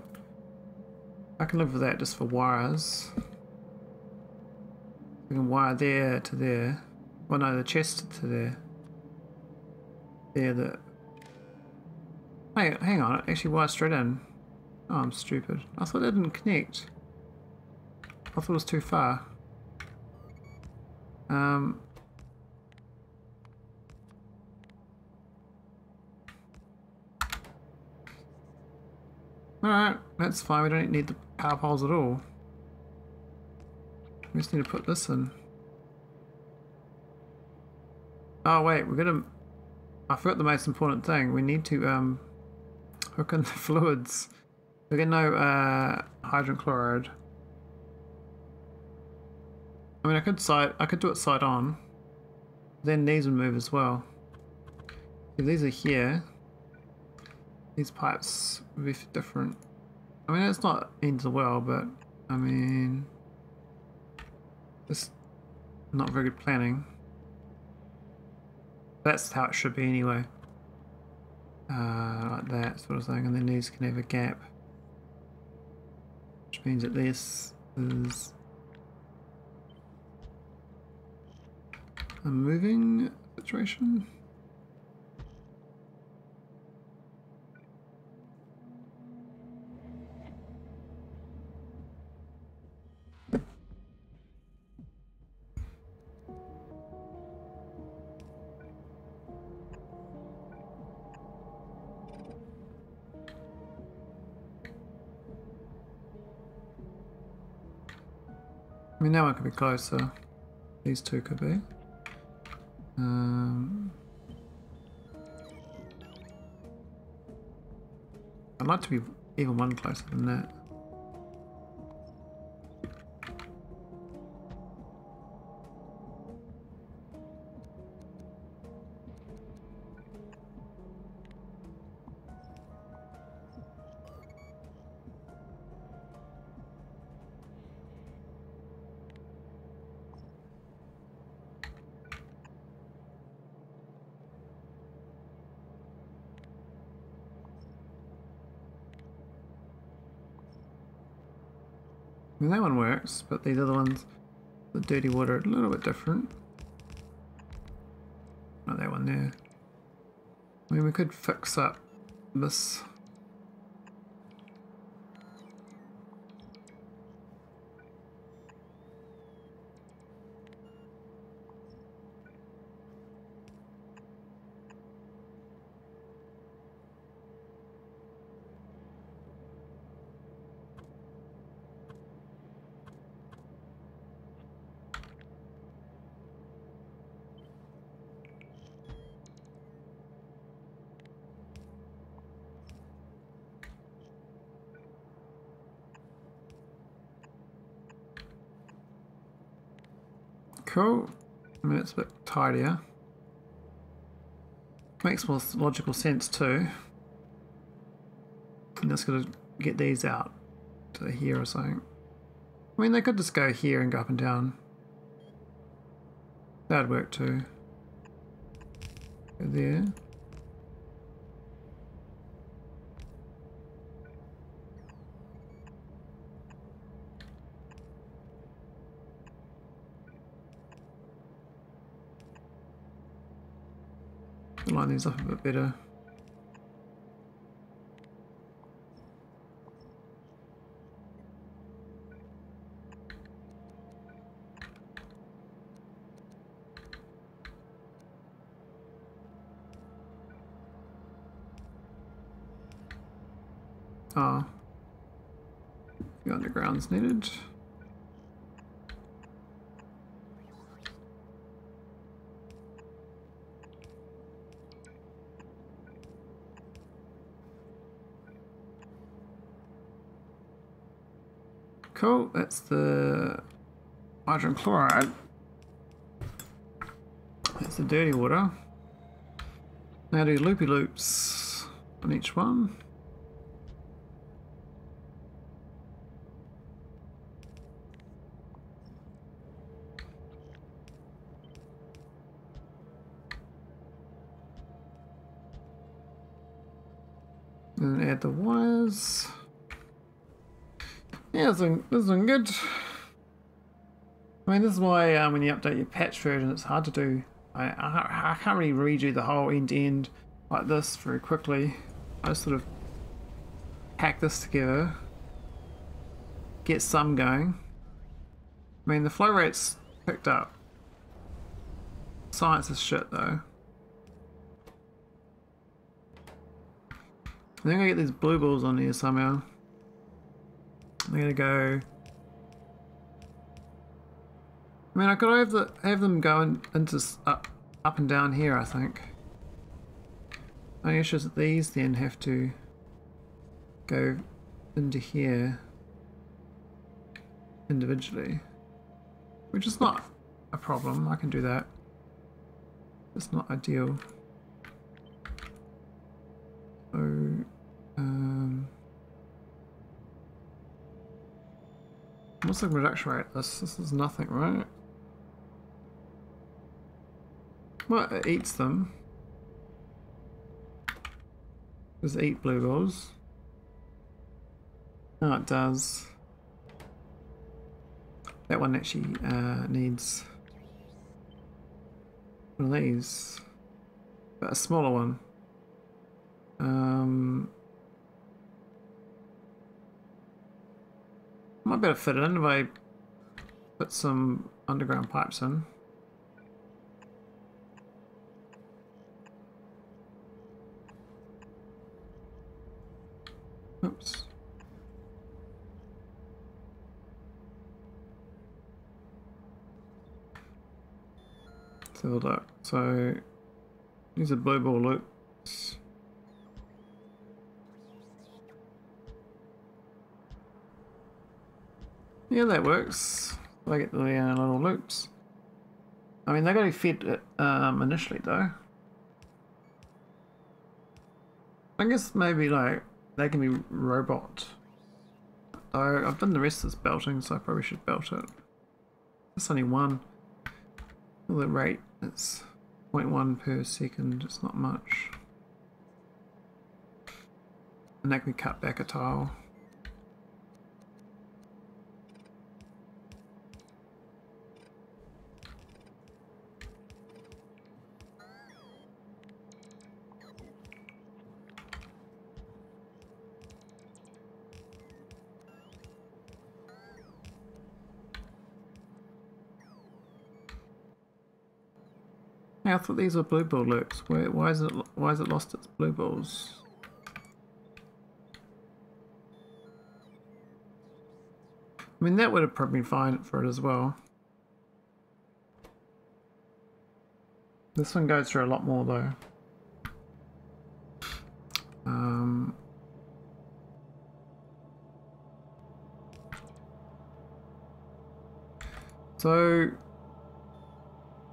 I can live with that just for wires. We can wire there to there. Well, no, the chest to there. There, the... Hey, hang on, it actually wires straight in. Oh, I'm stupid. I thought it didn't connect. I thought it was too far. Alright, that's fine. We don't need the power poles at all. We just need to put this in. Oh wait, we're gonna... I forgot the most important thing. We need to hook in the fluids. We get no hydrogen chloride. I mean, I could do it side on. Then these would move as well. If these are here, these pipes would be different. I mean, it's not end of the world, but I mean, it's not very good planning. That's how it should be anyway. Like that sort of thing, and then these can have a gap, which means that this is a moving situation. I mean, that one could be closer. These two could be. I'd like to be even one closer than that. I mean, that one works, but these other ones, the dirty water, are a little bit different. Not that one there. I mean, we could fix up this. Cool. I mean, it's a bit tidier. Makes more logical sense too. I'm just gonna get these out to here or something. I mean, they could just go here and go up and down. That'd work too. Go there. Line these up a bit better. Ah, the underground's needed. Cool, that's the hydrogen chloride. That's the dirty water. Now do loopy loops. on each one. And add the wires. Yeah, this is looking good. I mean, this is why when you update your patch version, it's hard to do. I can't really redo the whole end-to-end like this very quickly. I just sort of hack this together, get some going. I mean, the flow rate's picked up. Science is shit though. I think I get these blue balls on here somehow. I'm gonna go. I mean, I could have them go into up and down here. I think. I guess just these then have to go into here individually, which is not a problem. I can do that. It's not ideal. So, what's the reduction rate? This is nothing, right? Well, it eats them. Does it eat blue balls? Oh, it does. That one actually needs one of these, but a smaller one. Might be able to fit it in if I put some underground pipes in. Oops. Let's have a look. So these are blue ball loops. Yeah, that works. I get the little loops. I mean, they got to be fed initially though. I guess maybe like they can be robot. Though I've done the rest of this belting, so I probably should belt it. It's only one. The rate, it's 0.1 per second. It's not much. And that can be cut back a tile. Yeah, I thought these were blue ball loops. Why is it lost its blue balls? I mean, that would have probably been fine for it as well. This one goes through a lot more though. So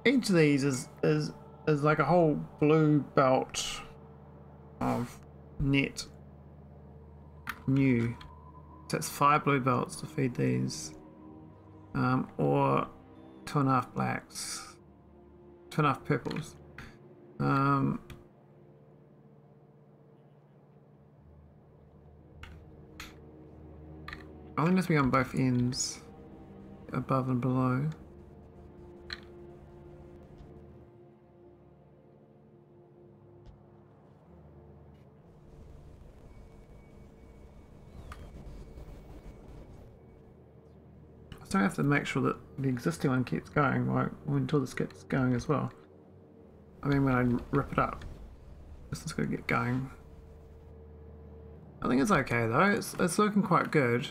each of these is like a whole blue belt of net new. So it's 5 blue belts to feed these, or 2.5 blacks, 2.5 purples. I think this will be on both ends, above and below. So I have to make sure that the existing one keeps going until this gets going as well. I mean, when I rip it up, this is going to get going. I think it's okay though. It's looking quite good.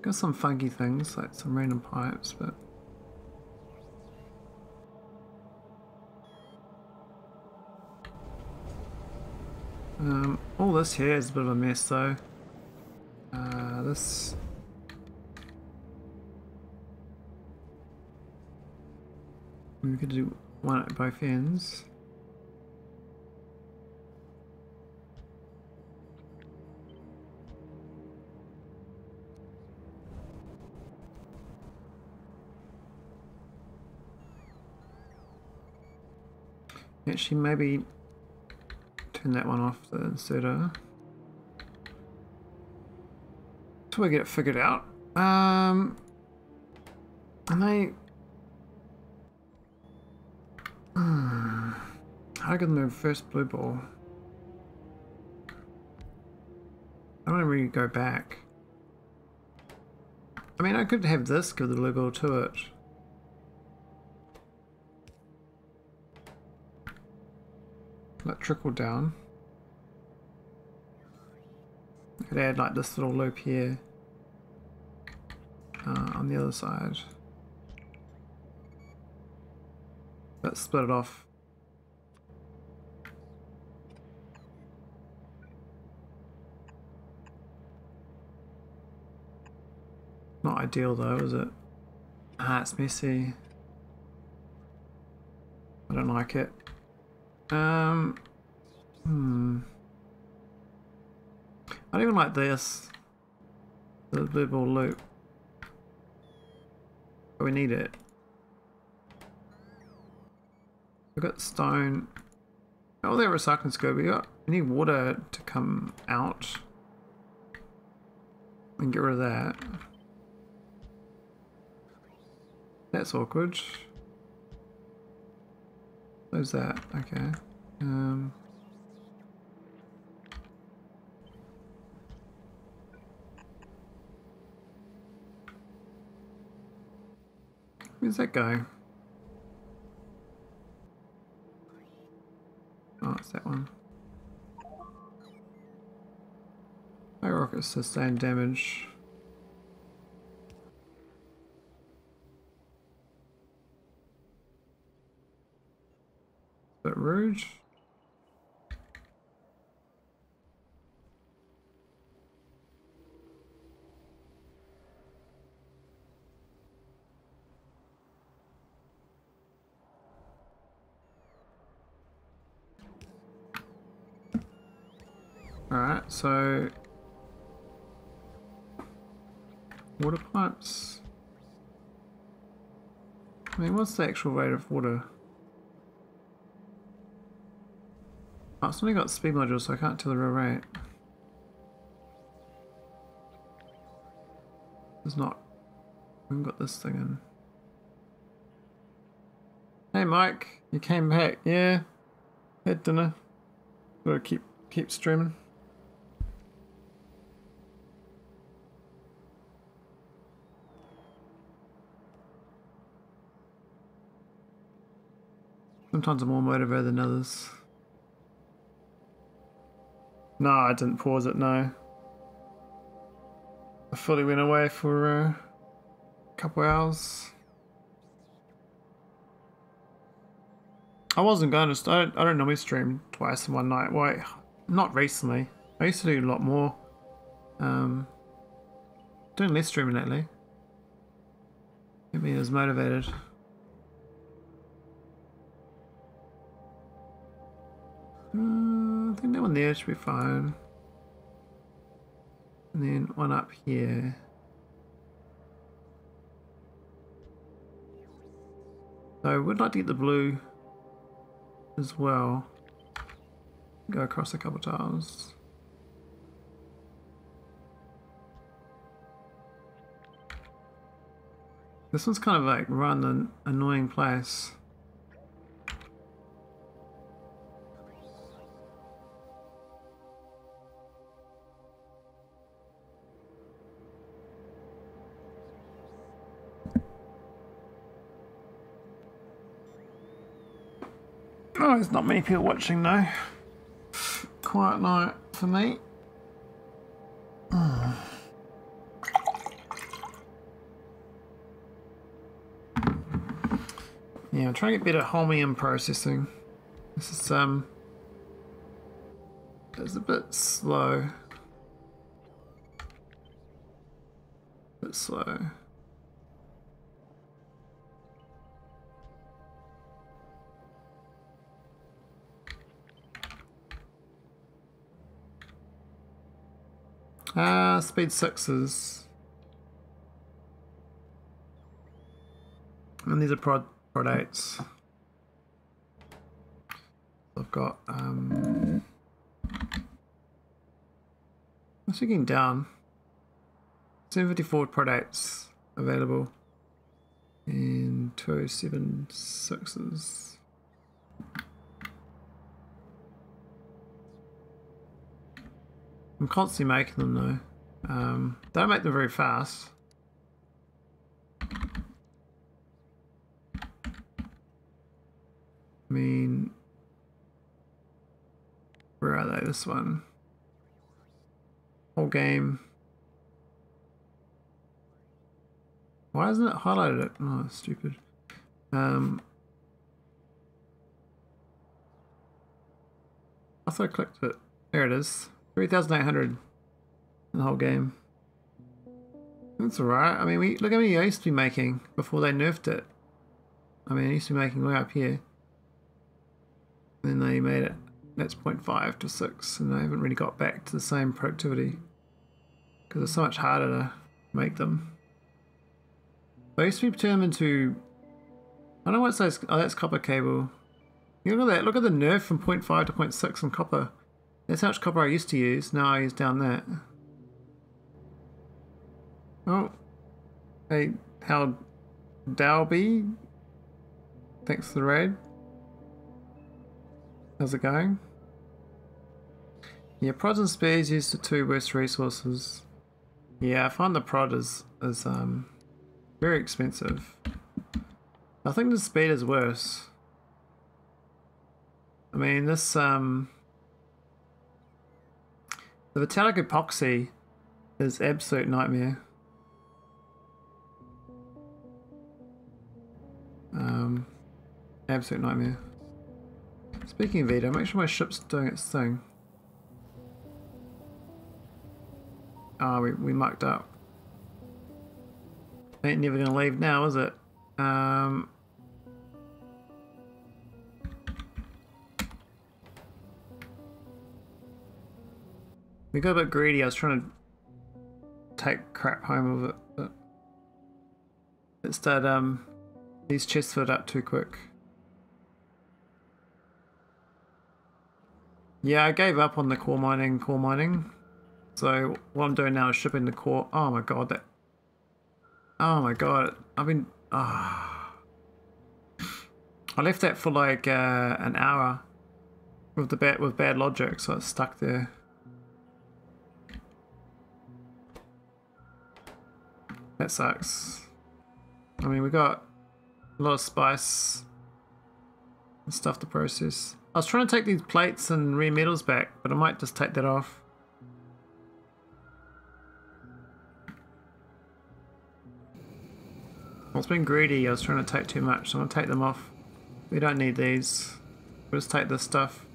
Got some funky things like some random pipes, but all this here is a bit of a mess though. This we could do one at both ends. Actually, maybe turn that one off, the inserter. Until we get it figured out. And they... How do I get them the first blue ball? I don't really go back. I mean, I could have this give the blue ball to it. Let it trickle down. I could add like this little loop here on the other side. Let's split it off. Not ideal though, is it? Ah, it's messy. I don't like it. I don't even like this. The blue ball loop. But we need it. We've got stone. Oh, that recycling's good. We need water to come out. And get rid of that. That's awkward. Where's that? Okay. Where's that go? Oh, it's that one. My rockets sustain damage. Bit rude. Alright, so water pipes. I mean, what's the actual rate of water? Oh, it's only got speed modules, so I can't tell the real rate. There's not. We haven't got this thing in. Hey Mike, you came back, yeah? Had dinner. Gotta keep streaming. Sometimes I'm more motivated than others. No, I didn't pause it, no. I fully went away for a couple hours. I wasn't going to. I don't normally stream twice in one night. Why? Not recently. I used to do a lot more. Doing less streaming lately. Get me as motivated. I think that one there should be fine. And then one up here. So I would like to get the blue as well. Go across a couple tiles. This one's kind of like run an annoying place. Oh, there's not many people watching though. Quiet night for me. Yeah, I'm trying to get better Holmium processing. This is it's a bit slow. Bit slow. Speed 6s. And these are prod 8s. got what's it getting down? 754 products available and 2076s. I'm constantly making them though. They don't make them very fast. I mean, where are they? This one. Whole game. Why isn't it highlighted it? Oh, that's stupid. I thought I clicked it. There it is. 3,800 in the whole game. That's alright. I mean, look how many I used to be making before they nerfed it. I mean, I used to be making way up here. And then they made it. That's 0.5 to 6, and I haven't really got back to the same productivity because it's so much harder to make them. I used to turn them into, I don't know what's those. Oh, that's copper cable. You look at that. Look at the nerf from 0.5 to 0.6 in copper. That's how much copper I used to use. Now I use down that. Oh, hey, how Dalby? Thanks for the raid. How's it going? Yeah, prods and spares use the two worst resources. Yeah, I find the prod is very expensive. I think the speed is worse. I mean, this the metallic epoxy is absolute nightmare. Absolute nightmare. Speaking of Vita, make sure my ship's doing its thing. Ah, we mucked up. Ain't never gonna leave now, is it? We got a bit greedy. I was trying to take crap home with it, but instead, these chests filled up too quick. Yeah, I gave up on the core mining. So what I'm doing now is shipping the core. Oh my god, that. Oh my god, I've been. I left that for like an hour with bad logic, so it's stuck there. That sucks. I mean, we got a lot of spice and stuff to process. I was trying to take these plates and rare metals back, but I might just take that off. I was being greedy. I was trying to take too much, so I'm going to take them off. We don't need these. We'll just take this stuff.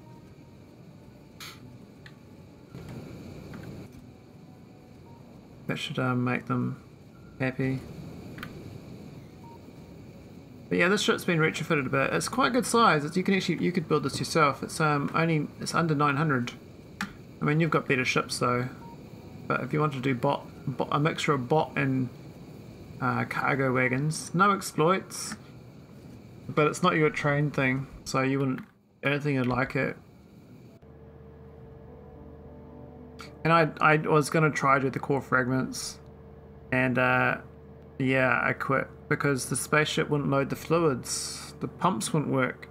That should make them happy. But yeah, this ship's been retrofitted a bit. It's quite good size. You could build this yourself. It's it's under 900. I mean, you've got better ships though. But if you want to do a mixture of bot and cargo wagons, no exploits. But it's not your train thing, so you wouldn't. I don't think you'd like it. And I was gonna try to do the core fragments, and yeah, I quit because the spaceship wouldn't load the fluids. The pumps wouldn't work.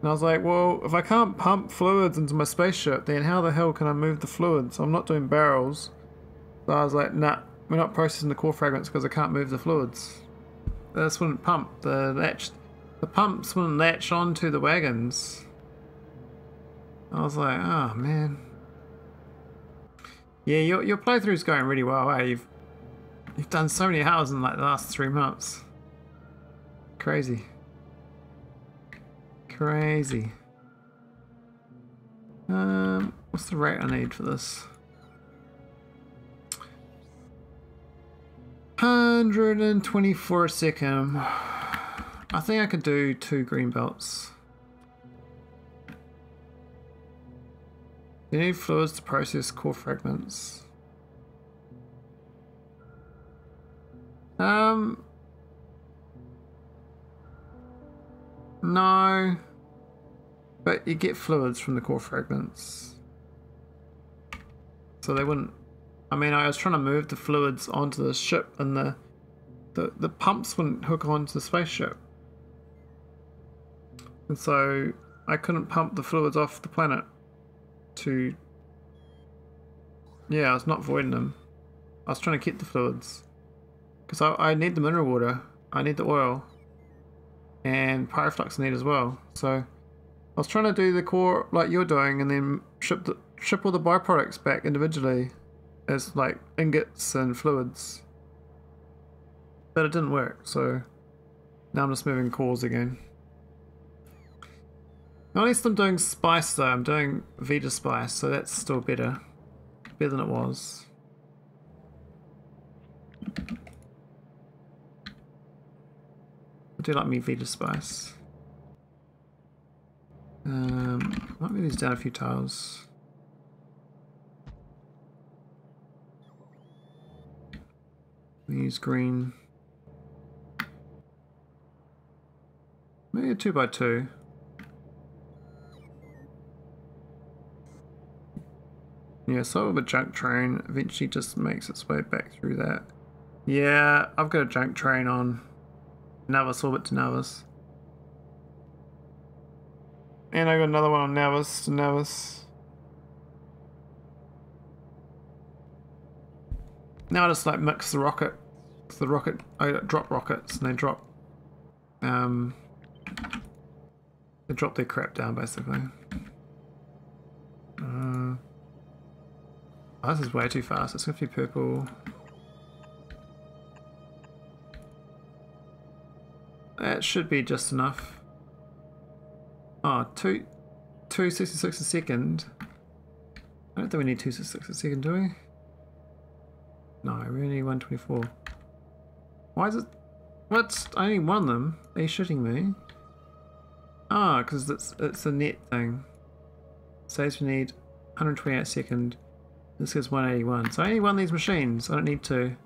And I was like, well, if I can't pump fluids into my spaceship, then how the hell can I move the fluids? I'm not doing barrels. So I was like, nah, we're not processing the core fragments because I can't move the fluids. This wouldn't pump. The pumps wouldn't latch onto the wagons. I was like, oh man. Yeah, your playthrough's going really well, eh? You've done so many hours in like the last 3 months. Crazy. Crazy. What's the rate I need for this? 124 a second. I think I could do 2 green belts. You need fluids to process core fragments. No. But you get fluids from the core fragments. So they wouldn't... I mean, I was trying to move the fluids onto the ship and the pumps wouldn't hook onto the spaceship. And so I couldn't pump the fluids off the planet to... Yeah, I was not voiding them. I was trying to keep the fluids. Because I need the mineral water, I need the oil, and pyroflux I need as well. So I was trying to do the core like you're doing and then ship all the byproducts back individually as like ingots and fluids. But it didn't work, so now I'm just moving cores again. At least I'm doing spice though, I'm doing vita spice, so that's still better. Better than it was. I do like me vita spice. Might move these down a few tiles. Use green. Maybe a 2x2. Yeah, so of a junk train eventually just makes its way back through that. Yeah, I've got a junk train on Nauvis orbit to Nauvis. And I got another one on Nauvis to Nauvis. Now I just like mix the rocket. The rocket, I drop rockets and they drop their crap down basically. Oh, this is way too fast. It's gonna be purple. That should be just enough. Oh, 266 a second. I don't think we need 266 a second, do we? No, we only need 124. Why is it? What? I need one of them. Are you shitting me? Ah, because it's a net thing. Says we need 128 a second. This is 181. So I need one of these machines. I don't need two.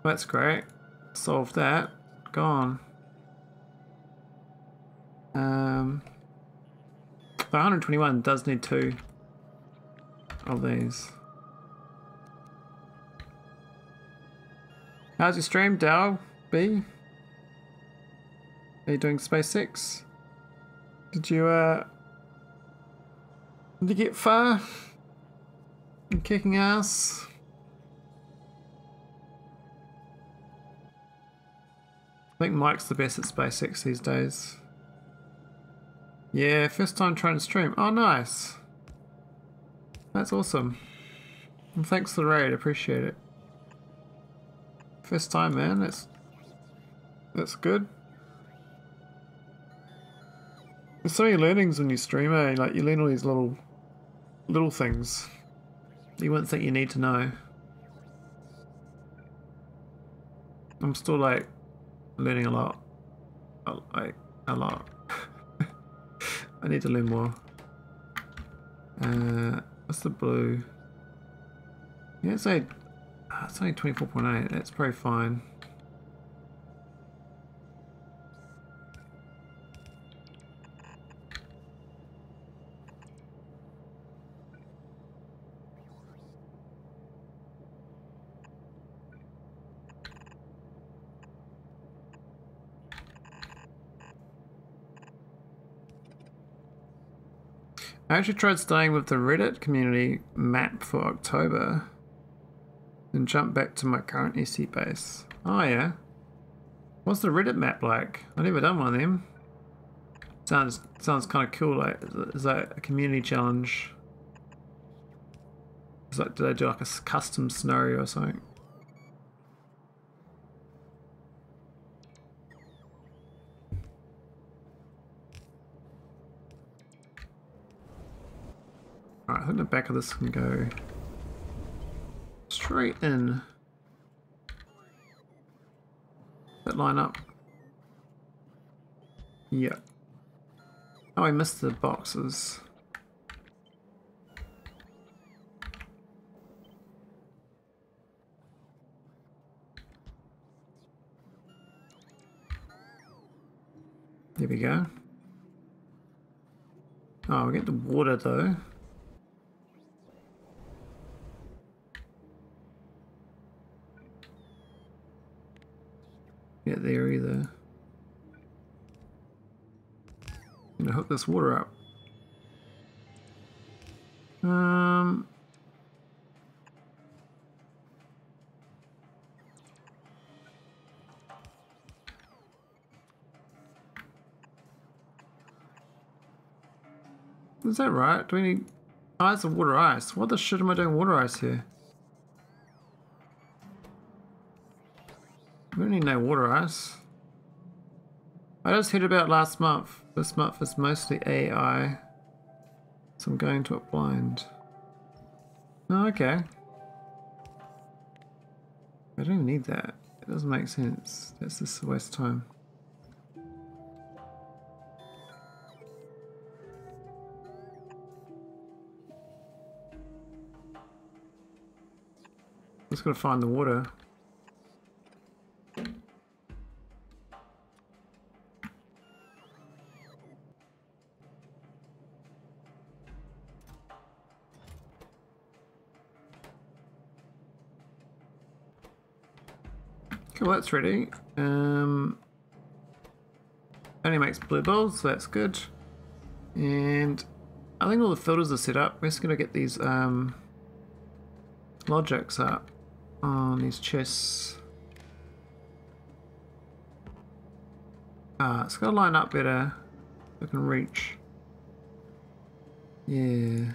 Well, that's great. Solve that. Gone. The 121 does need two of these. How's your stream, Dow B? Are you doing SpaceX? Did you get far? And kicking ass? I think Mike's the best at SpaceX these days. Yeah, first time trying to stream. Oh, nice. That's awesome. And thanks for the raid, appreciate it. First time, man. That's good. There's so many learnings when you stream, eh? Like you learn all these little things you wouldn't think you need to know. I'm still like learning a lot. Like a lot. I need to learn more. What's the blue? Yeah, it's only 24.8. That's pretty fine. I actually tried staying with the Reddit community map for October, then jump back to my current SC base. Oh yeah. What's the Reddit map like? I've never done one of them. Sounds kind of cool. Like, is that a community challenge? Is that, do they do like a custom scenario or something? Alright, I think the back of this can go straight in. That line up. Yep. Oh, I missed the boxes. There we go. Oh, we get the water though. Get there either. Gonna hook this water up. Is that right? Do we need ice or water ice? What the shit am I doing water ice here? We don't need no water ice. I just heard about last month. This month is mostly AI. So I'm going to it blind. Oh, okay. I don't even need that. It doesn't make sense. That's just a waste of time. Just gotta find the water. Cool, that's ready. Only makes blue balls, so that's good. And I think all the filters are set up. We're just gonna get these logics up on these chests. It's gotta line up better so I can reach. Yeah.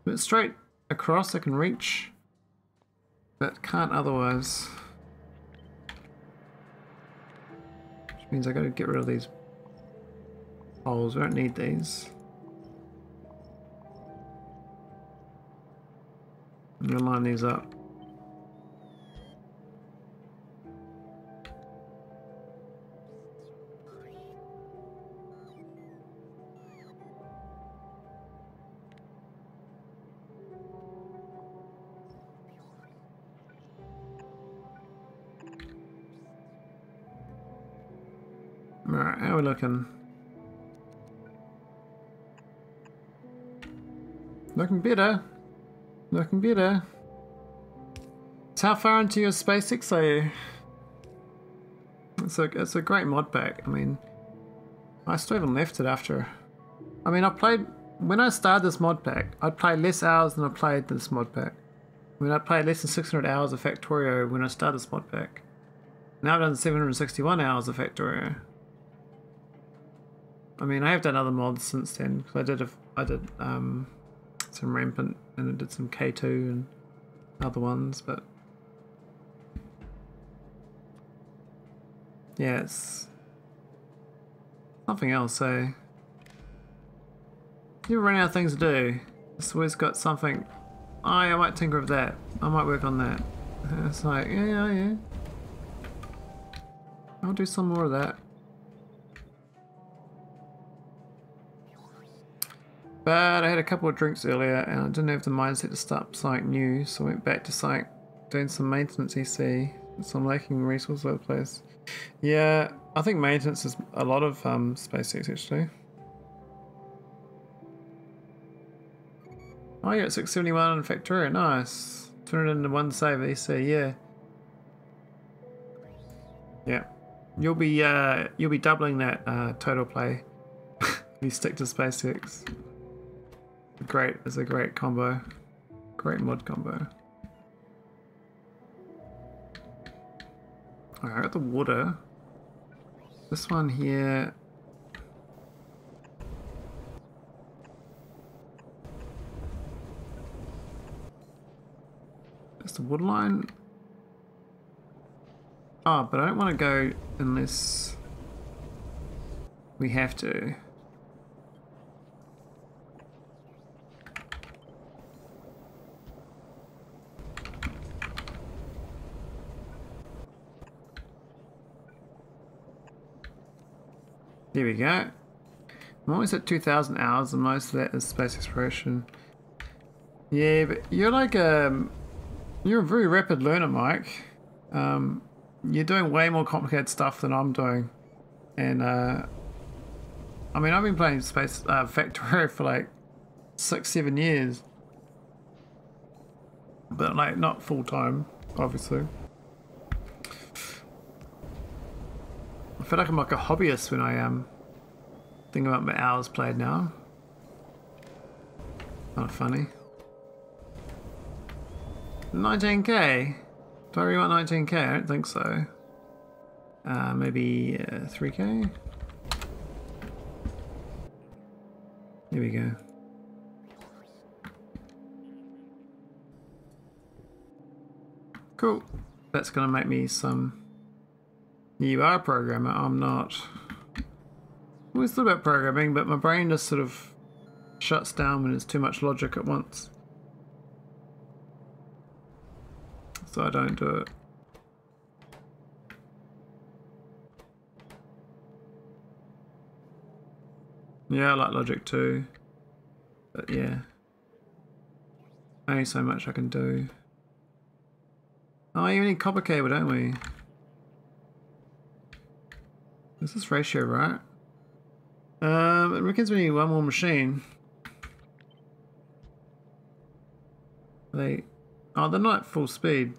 But straight across I can reach, but can't otherwise. Which means I gotta get rid of these holes. We don't need these. I'm gonna line these up. Alright, how are we looking? Looking better. Looking better. So how far into your SpaceX are you? It's a great mod pack. I mean, I still haven't left it after. I mean, when I started this mod pack, I'd played less hours than I played this mod pack. I mean, I played less than 600 hours of Factorio when I started this mod pack. Now I've done 761 hours of Factorio. I mean, I have done other mods since then, because I did some Rampant and I did some K2 and other ones, but yeah, it's something else. So you run out of things to do. It's always got something. Oh, yeah, I might tinker with that. I might work on that. It's like, yeah. I'll do some more of that. But I had a couple of drinks earlier and I didn't have the mindset to start something new, so I went back to doing some maintenance EC. So I'm lacking resources all over the place. Yeah, I think maintenance is a lot of SpaceX actually. Oh, you're at 671 in Factorio, nice. Turn it into one save EC, yeah. Yeah. You'll be doubling that total play if you stick to SpaceX. It's a great combo. Great mod combo. Alright, I got the water. This one here. Is the wood line? Oh, but I don't want to go unless we have to. There we go. I'm always at 2,000 hours and most of that is space exploration. Yeah, but you're like you're a very rapid learner, Mike. You're doing way more complicated stuff than I'm doing. And I mean, I've been playing Space Factorio for like 6-7 years, but like not full time, obviously. I feel like I'm like a hobbyist when I think about my hours played now. Not funny. 19k? Do I really want 19k? I don't think so. Maybe 3k? Here we go. Cool. That's gonna make me some... You are a programmer, I'm not. I always thought about programming, but my brain just sort of shuts down when there's too much logic at once. So I don't do it. Yeah, I like logic too. But yeah. Only so much I can do. Oh, you need copper cable, don't we? Is this ratio right? It reckons we need one more machine. Oh, they're not at full speed.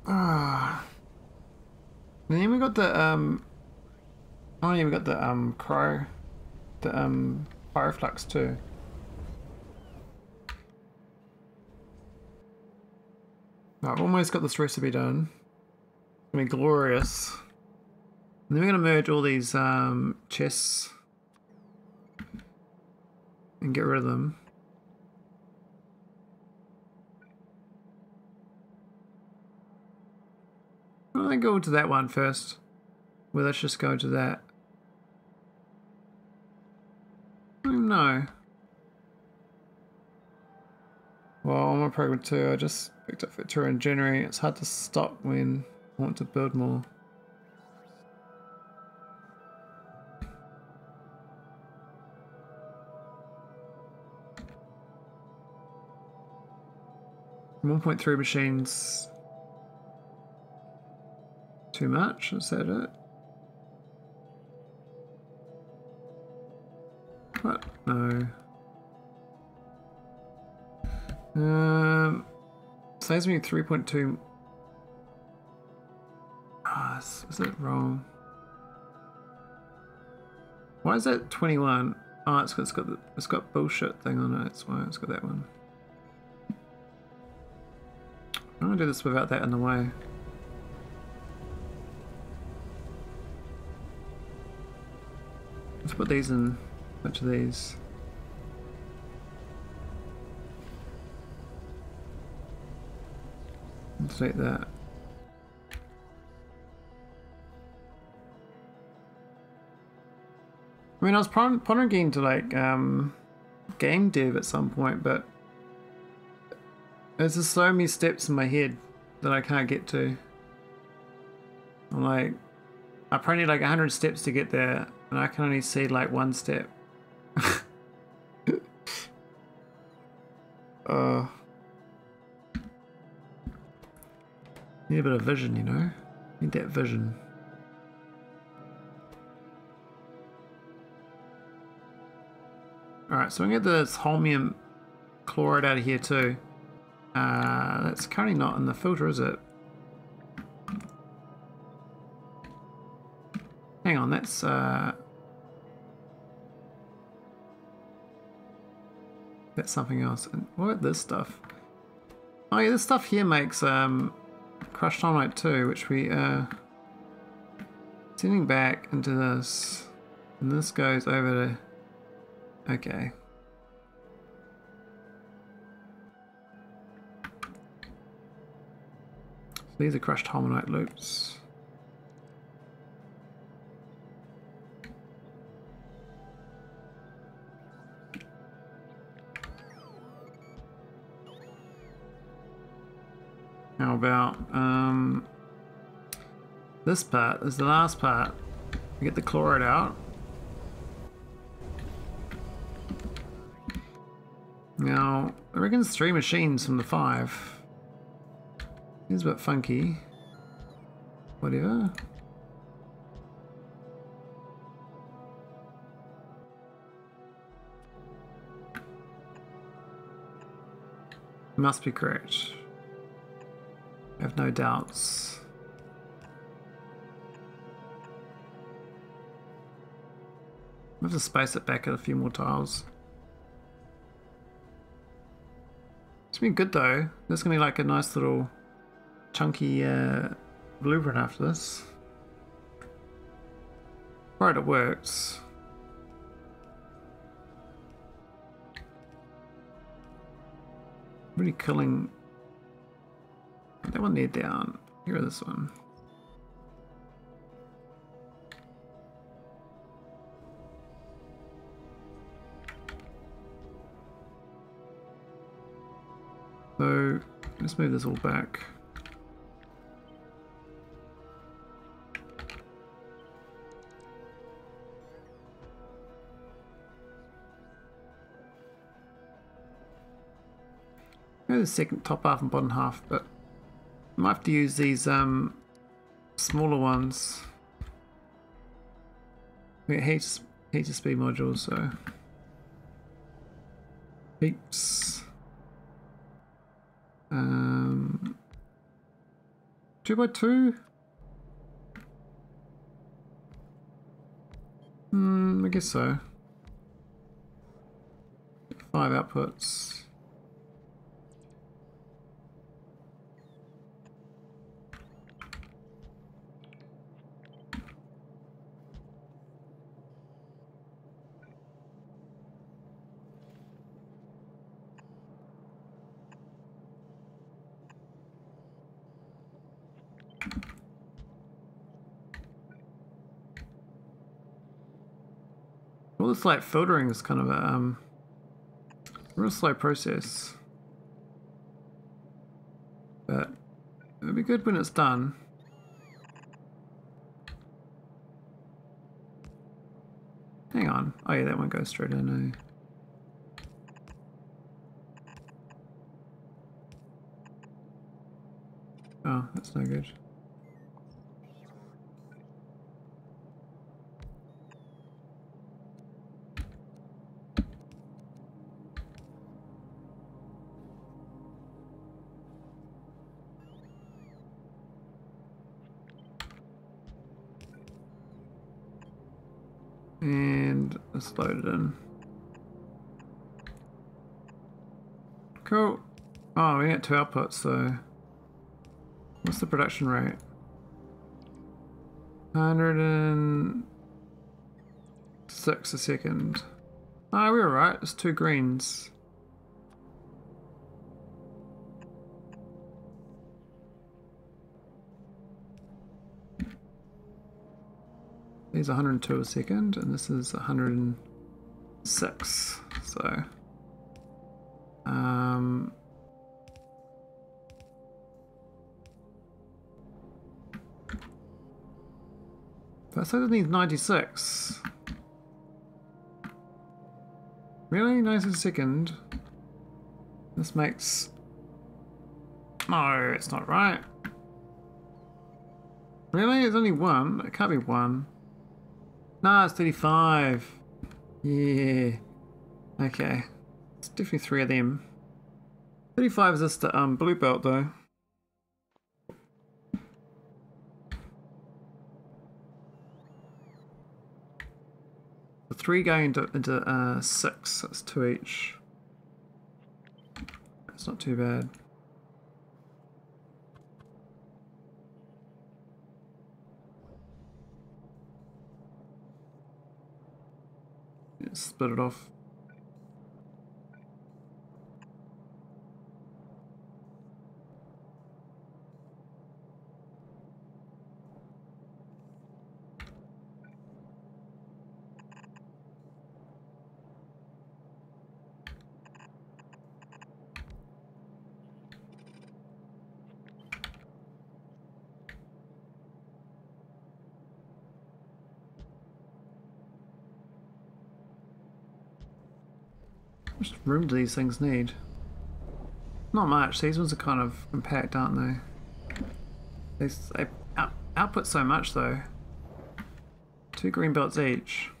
Ah. And then we got the oh yeah, we got the pyroflux too. I've almost got this recipe done. It's gonna be glorious. And then we're gonna merge all these chests and get rid of them. I think go to that one first. Well, let's just go to that. No. Well, I'm on program 2. I just picked up Factorio in January. It's hard to stop when I want to build more. $1.3 machines. Too much? Is that it? What? No. Saves me 3.2. Ah, is it wrong? Why is that 21? Oh, it's got bullshit thing on it. That's why it's got that one. I'm gonna do this without that in the way. Let's put these in, a bunch of these. Let's take that. I mean, I was pondering getting to like game dev at some point, but there's just so many steps in my head that I can't get to. I'm like, I probably need like 100 steps to get there, and I can only see like one step. Need a bit of vision, you know? Need that vision. Alright, so we can get this Holmium chloride out of here too. That's currently not in the filter, is it? Hang on, that's something else. And what about this stuff? Oh yeah, this stuff here makes crushed Holmium too, which we sending back into this, and this goes over to. Okay. So these are crushed Holmium loops. How about this part? This is the last part. We get the chloride out. Now, I reckon it's 3 machines from the 5. It's a bit funky. Whatever. Must be correct. I have no doubts. I have to space it back at a few more tiles. It's been good though. There's gonna be like a nice little chunky blueprint after this. Right, it works. Really killing. Put that one there down. Here, this one. So let's move this all back. Maybe the second top half and bottom half, but I might have to use these smaller ones. We get heat to speed modules, so heaps. 2x2? I guess so. 5 outputs. All this like filtering is kind of a real slow process, but it'll be good when it's done. Hang on, oh yeah, that one goes straight in. Oh, that's no good. And let's load it in. Cool. Oh, we got 2 outputs, so what's the production rate? 106 a second. Oh, we're alright. It's 2 greens. These 102 a second, and this is 106. So, that says it needs 96. Really? 90 a second? This makes... No, it's not right. Really? It's only 1? It can't be 1. Nah, it's 35. Yeah. Okay. It's definitely 3 of them. 35 is just the blue belt though. The 3 going into 6. That's 2 each. That's not too bad. Split it off. How much room do these things need? Not much. These ones are kind of compact, aren't they? They output so much though. 2 green belts each.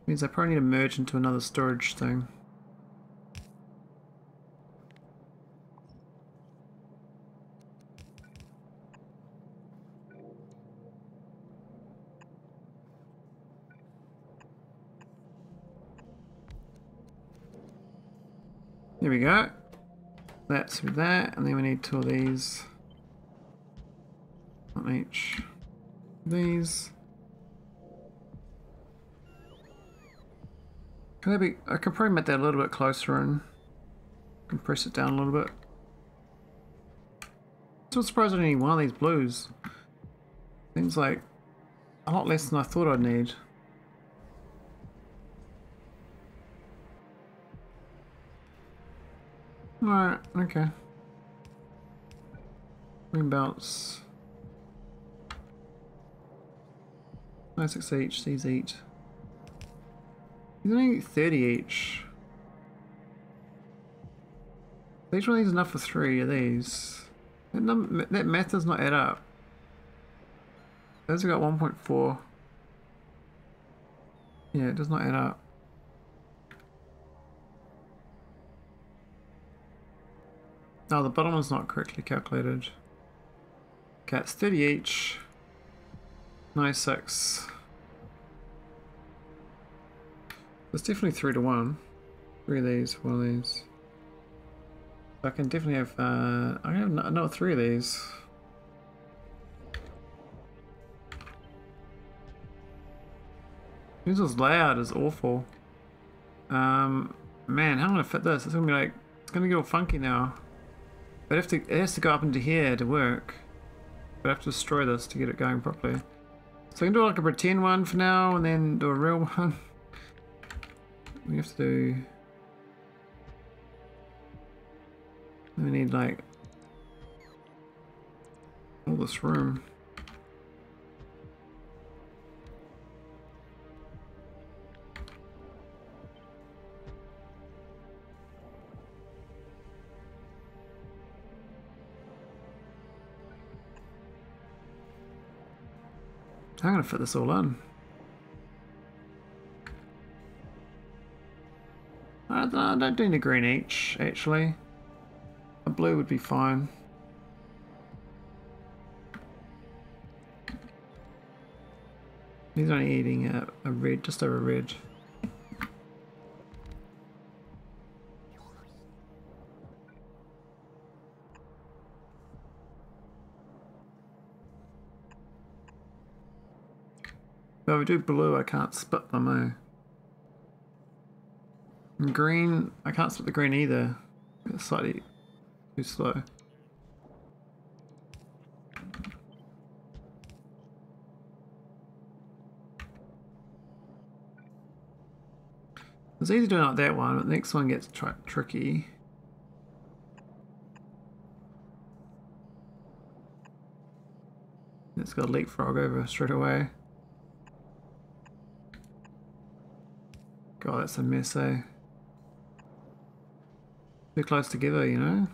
Means I probably need to merge into another storage thing. There we go. That's with that, and then we need 2 of these. On each. These. Maybe I could probably make that a little bit closer and compress it down a little bit. Still surprised I didn't need one of these blues. Seems like a lot less than I thought I'd need. Alright, okay. Green belts. 96 each, these each. These only 30 each. Each one of these is enough for 3 of these. That math does not add up. Those have got 1.4. Yeah, it does not add up. Oh, the bottom one's not correctly calculated. Okay, it's 30 each. 96. There's definitely 3 to 1. 3 of these, 1 of these. So I can definitely have, I have another 3 of these. This is loud, is awful. Man, how am I gonna fit this? It's gonna be like, it's gonna get all funky now. But it has to go up into here to work. But I have to destroy this to get it going properly. So I can do like a pretend one for now and then do a real one. We have to do... We need like all this room. I'm gonna fit this all in. I don't need a green each, actually. A blue would be fine. He's only eating a red, just over red. But if we do blue, I can't split them, eh? And green, I can't split the green either. It's slightly too slow. It's easy doing like that one, but the next one gets tricky. It's got a leapfrog over straight away. God, that's a mess, eh? Too close together, you know?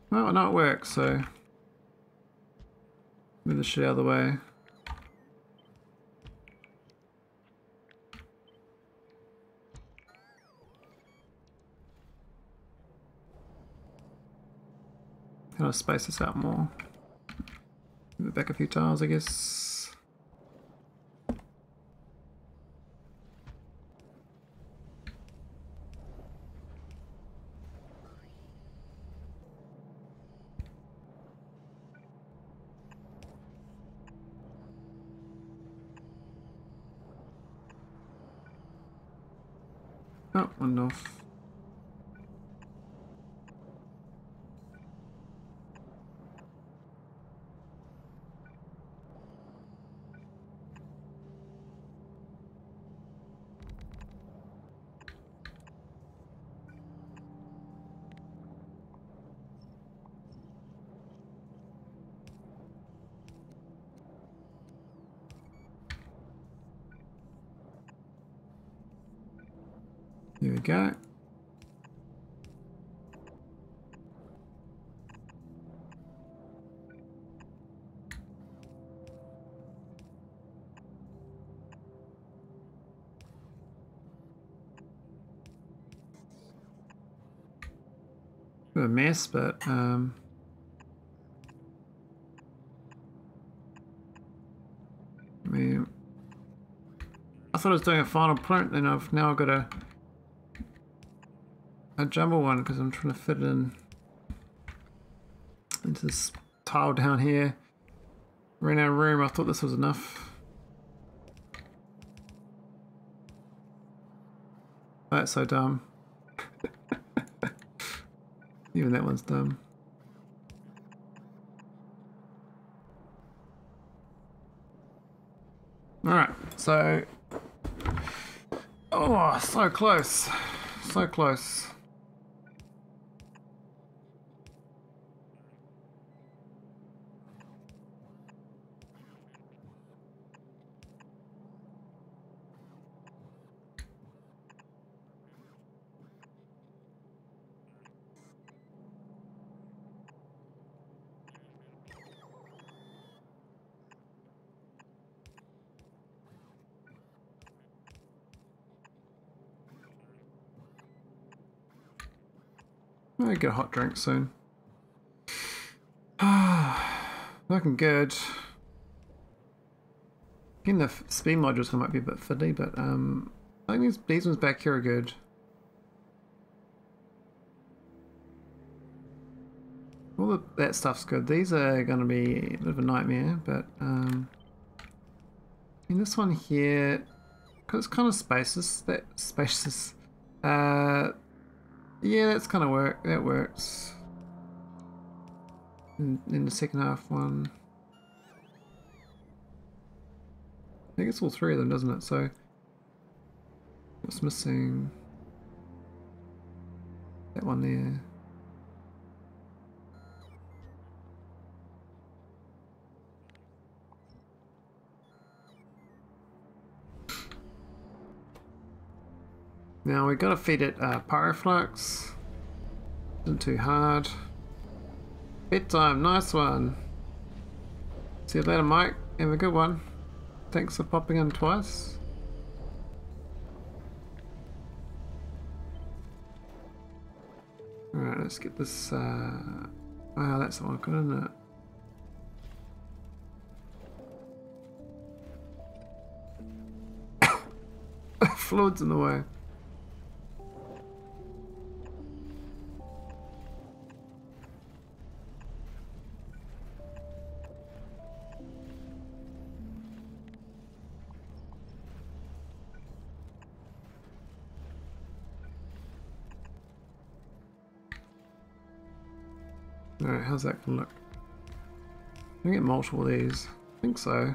Well, I know it works, so... Move the shit out of the way. Kind of space this out more. Move it back a few tiles, I guess. Oh, one off. we go. Bit of a mess, but I mean, I thought I was doing a final print, and I've now got a jumbo one because I'm trying to fit it in into this tile down here. Ran out of room. I thought this was enough. That's so dumb. Even that one's dumb. Alright, so... Oh, so close. So close. I'll get a hot drink soon. Looking good. Again, the speed modules might be a bit fiddly, but I think these ones back here are good. All that stuff's good. These are going to be a bit of a nightmare, but in this one here, because it's kind of spacious, yeah, that's kind of that works. In the second half one, I think it's all three of them, doesn't it? So what's missing? That one there. Now we gotta feed it pyroflux. Isn't too hard. Bedtime, nice one. See you later, Mike. Have a good one. Thanks for popping in twice. Alright, let's get this. Oh, that's the one good, isn't it? Fluid's in the way. Alright, how's that gonna look? Can I get multiple of these? I think so.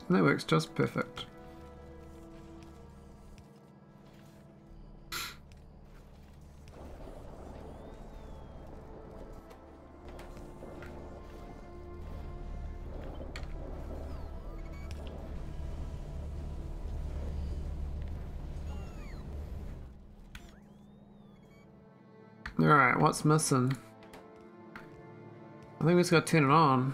And that works just perfect. Alright, what's missing? I think we just gotta turn it on.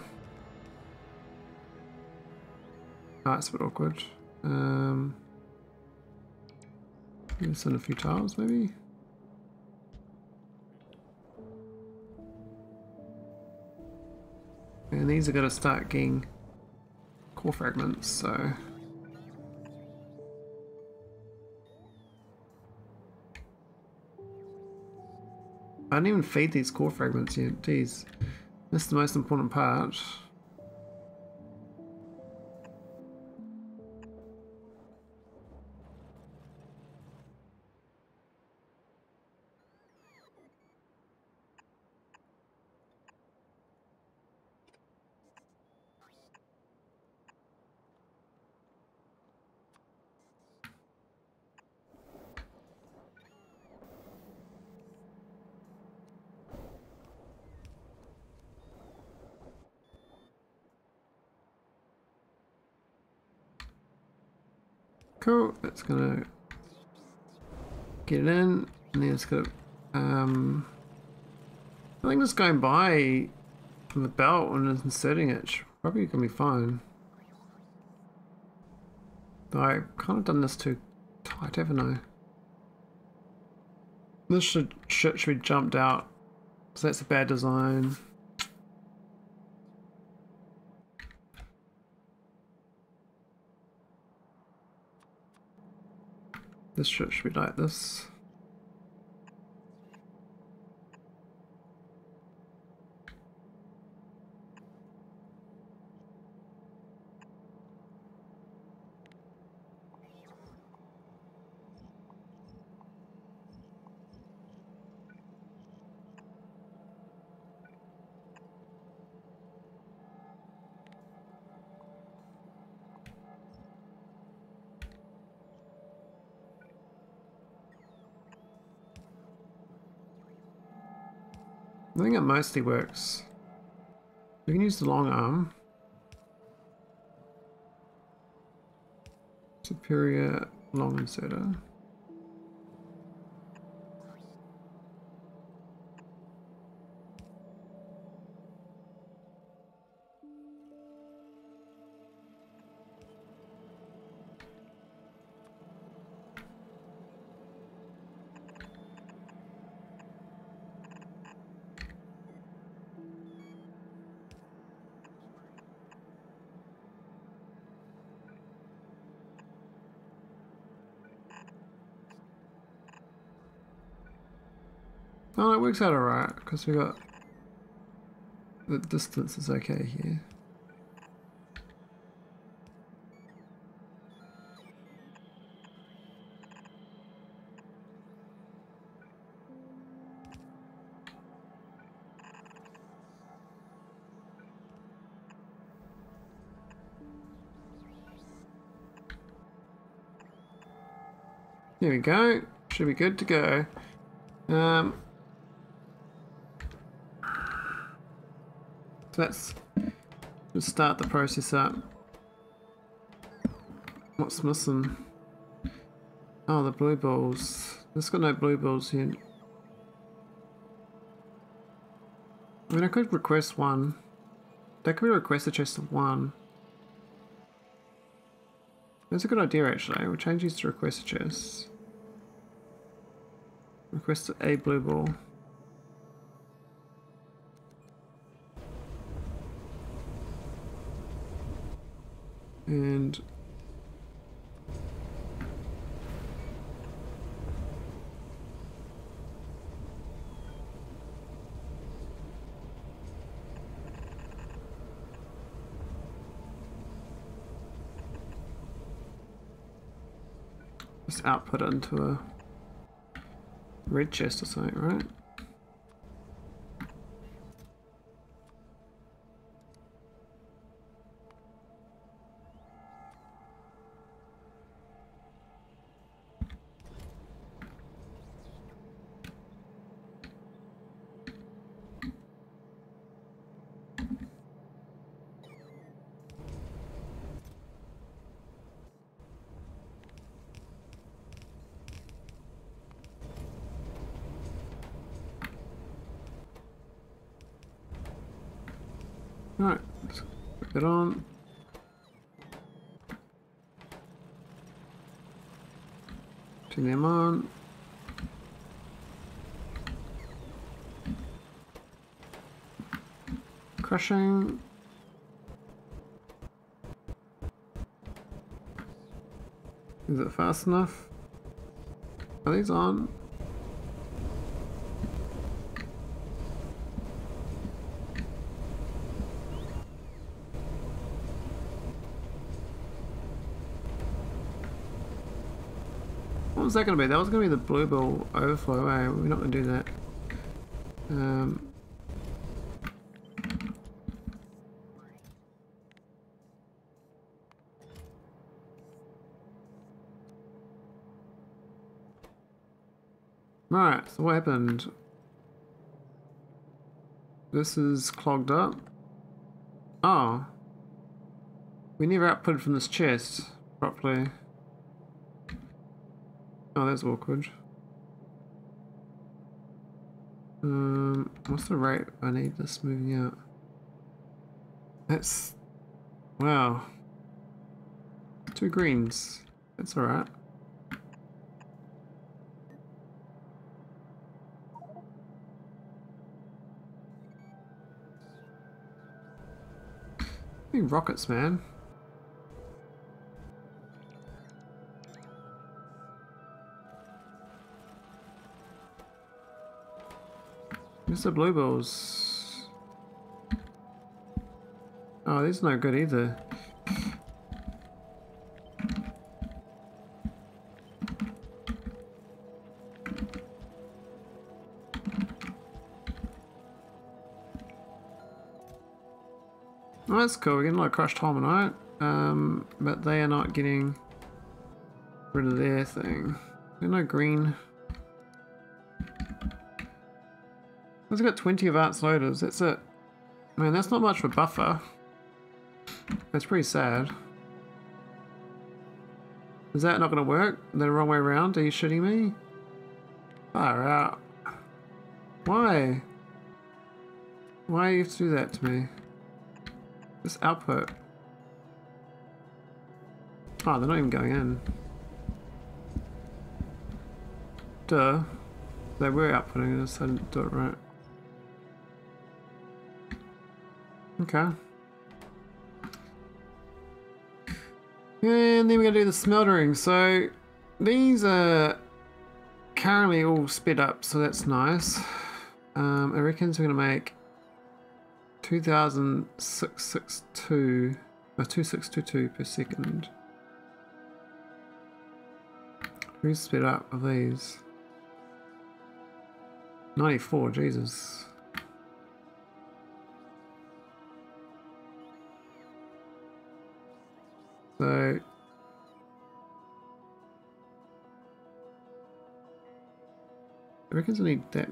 Oh, it's a bit awkward. Send a few tiles, maybe? And these are gonna start getting core fragments, so... I didn't even feed these core fragments yet. Jeez, that's the most important part. Cool, that's gonna get it in, and then it's gonna, I think just going by from the belt and inserting it probably gonna be fine. Though I've kind of done this too tight, haven't I? This should be jumped out, so that's a bad design. This should be like this. I think it mostly works. We can use the long arm. Superior long inserter. Oh, it works out alright, because we got the distance is okay here. There we go. Should be good to go. So let's start the process up. What's missing? Oh, the blue balls. It's got no blue balls here. I mean, I could request one. That could be a requested chest of one. That's a good idea, actually. We'll change these to requested chests. Request a blue ball. And just output it into a red chest or something, right? Right, let's put it on. Turn them on. Crushing. Is it fast enough? Are these on? What was that going to be? That was going to be the blue ball overflow. We're not going to do that. Right, so what happened? This is clogged up. Oh. We never outputted from this chest properly. Oh, that's awkward. What's the rate I need this moving out? That's... wow. 2 greens. That's alright. Rockets, man. Where's the bluebills? Oh, these are no good either. Oh, that's cool. We're getting a lot of crushed Holmonite, but they are not getting rid of their thing. There's no green. I've got 20 advanced loaders. That's it. Man, that's not much of a buffer. That's pretty sad. Is that not going to work? The wrong way around? Are you shitting me? Far out. Why? Why do you have to do that to me? This output. Oh, they're not even going in. Duh. They were outputting this, I didn't do it right. Okay. And then we're going to do the smeltering. So these are currently all sped up, so that's nice. I reckon we're going to make 2,662 or 2622 per second. Who's sped up of these? 94, Jesus. So I reckon I need that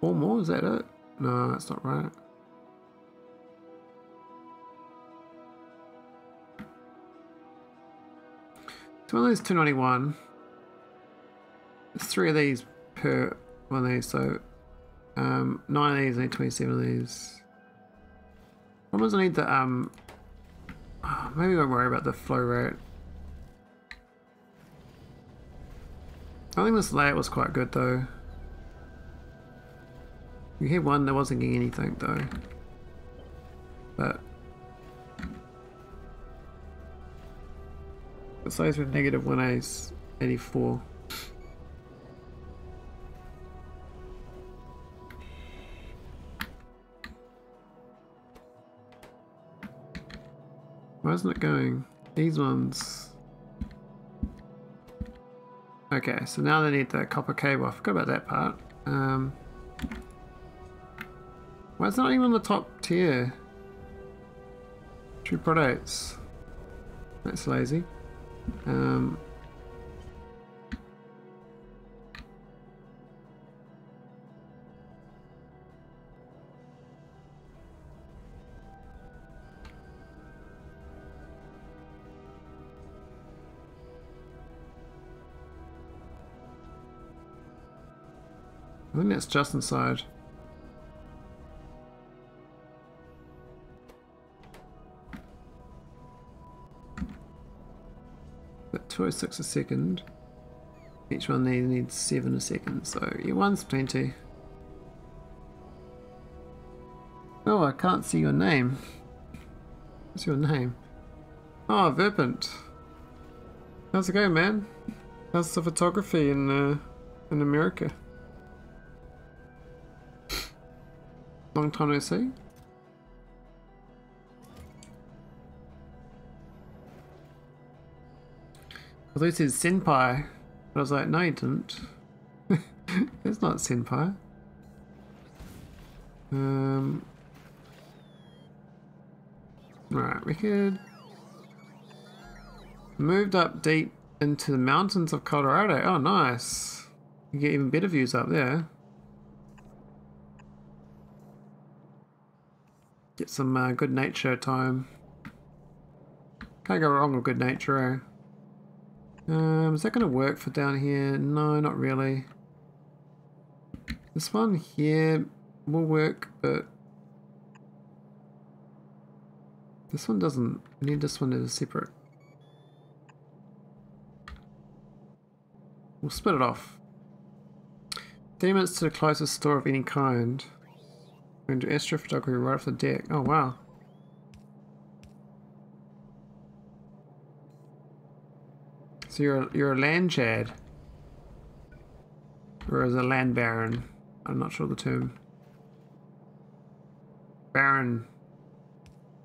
4 more, is that it? No, that's not right. So one of these 291. There's 3 of these per one of these, so 9 of these, I need 27 of these. Problems I need the maybe I won't worry about the flow rate. I think this layout was quite good though. You had one that wasn't getting anything though. But the size with negative 1A's 84. Why isn't it going? These ones. Okay, so now they need the copper cable. I forgot about that part. Why is it not even on the top tier? True products. That's lazy. I think that's just inside. But 206 a second. Each one needs 7 a second, so yeah, one's plenty. Oh, I can't see your name. What's your name? Oh, Verpent. How's it going, man? How's the photography in America? Long time no see. I thought it said Senpai, but I was like, no you didn't. It's not Senpai. Right, we could... Moved up deep into the mountains of Colorado. Oh, nice. You get even better views up there. Get some good nature time. Can't go wrong with good nature, eh? Is that going to work for down here? No, not really. This one here will work, but this one doesn't. I need this one as separate. We'll split it off. 30 minutes to the closest store of any kind. Going to astrophotography right off the deck. Oh wow. So you're a land chad. Or as a land baron. I'm not sure the term. Baron.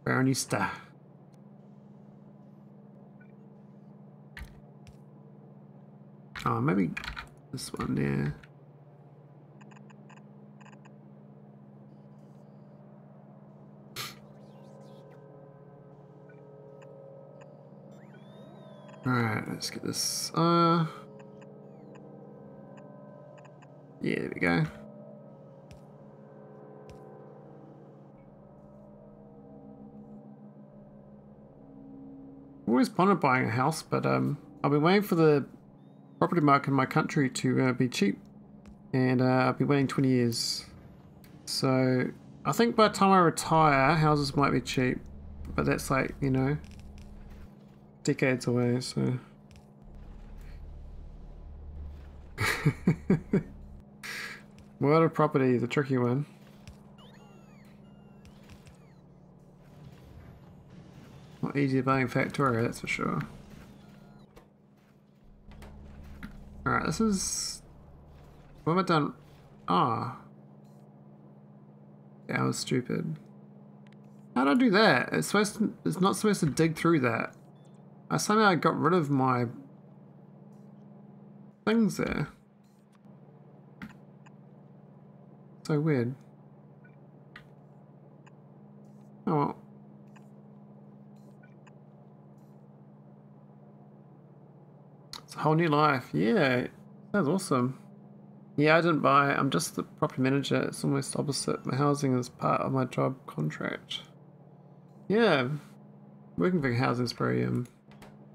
Baronista. Oh, maybe this one there. Alright, let's get this. Yeah, there we go. Always pondered buying a house, but I've been waiting for the property market in my country to be cheap, and I've been waiting 20 years. So I think by the time I retire, houses might be cheap, but that's like, you know, decades away. So world of property is a tricky one. Not easy buying Factorio, that's for sure. Alright, this is... What have I done? Ah. Yeah, I was stupid. How did I do that? It's not supposed to dig through that. Somehow I got rid of my things there. So weird. Oh well. It's a whole new life. Yeah, that's awesome. Yeah, I didn't buy. I'm just the property manager. It's almost opposite. My housing is part of my job contract. Yeah, working for housing is probably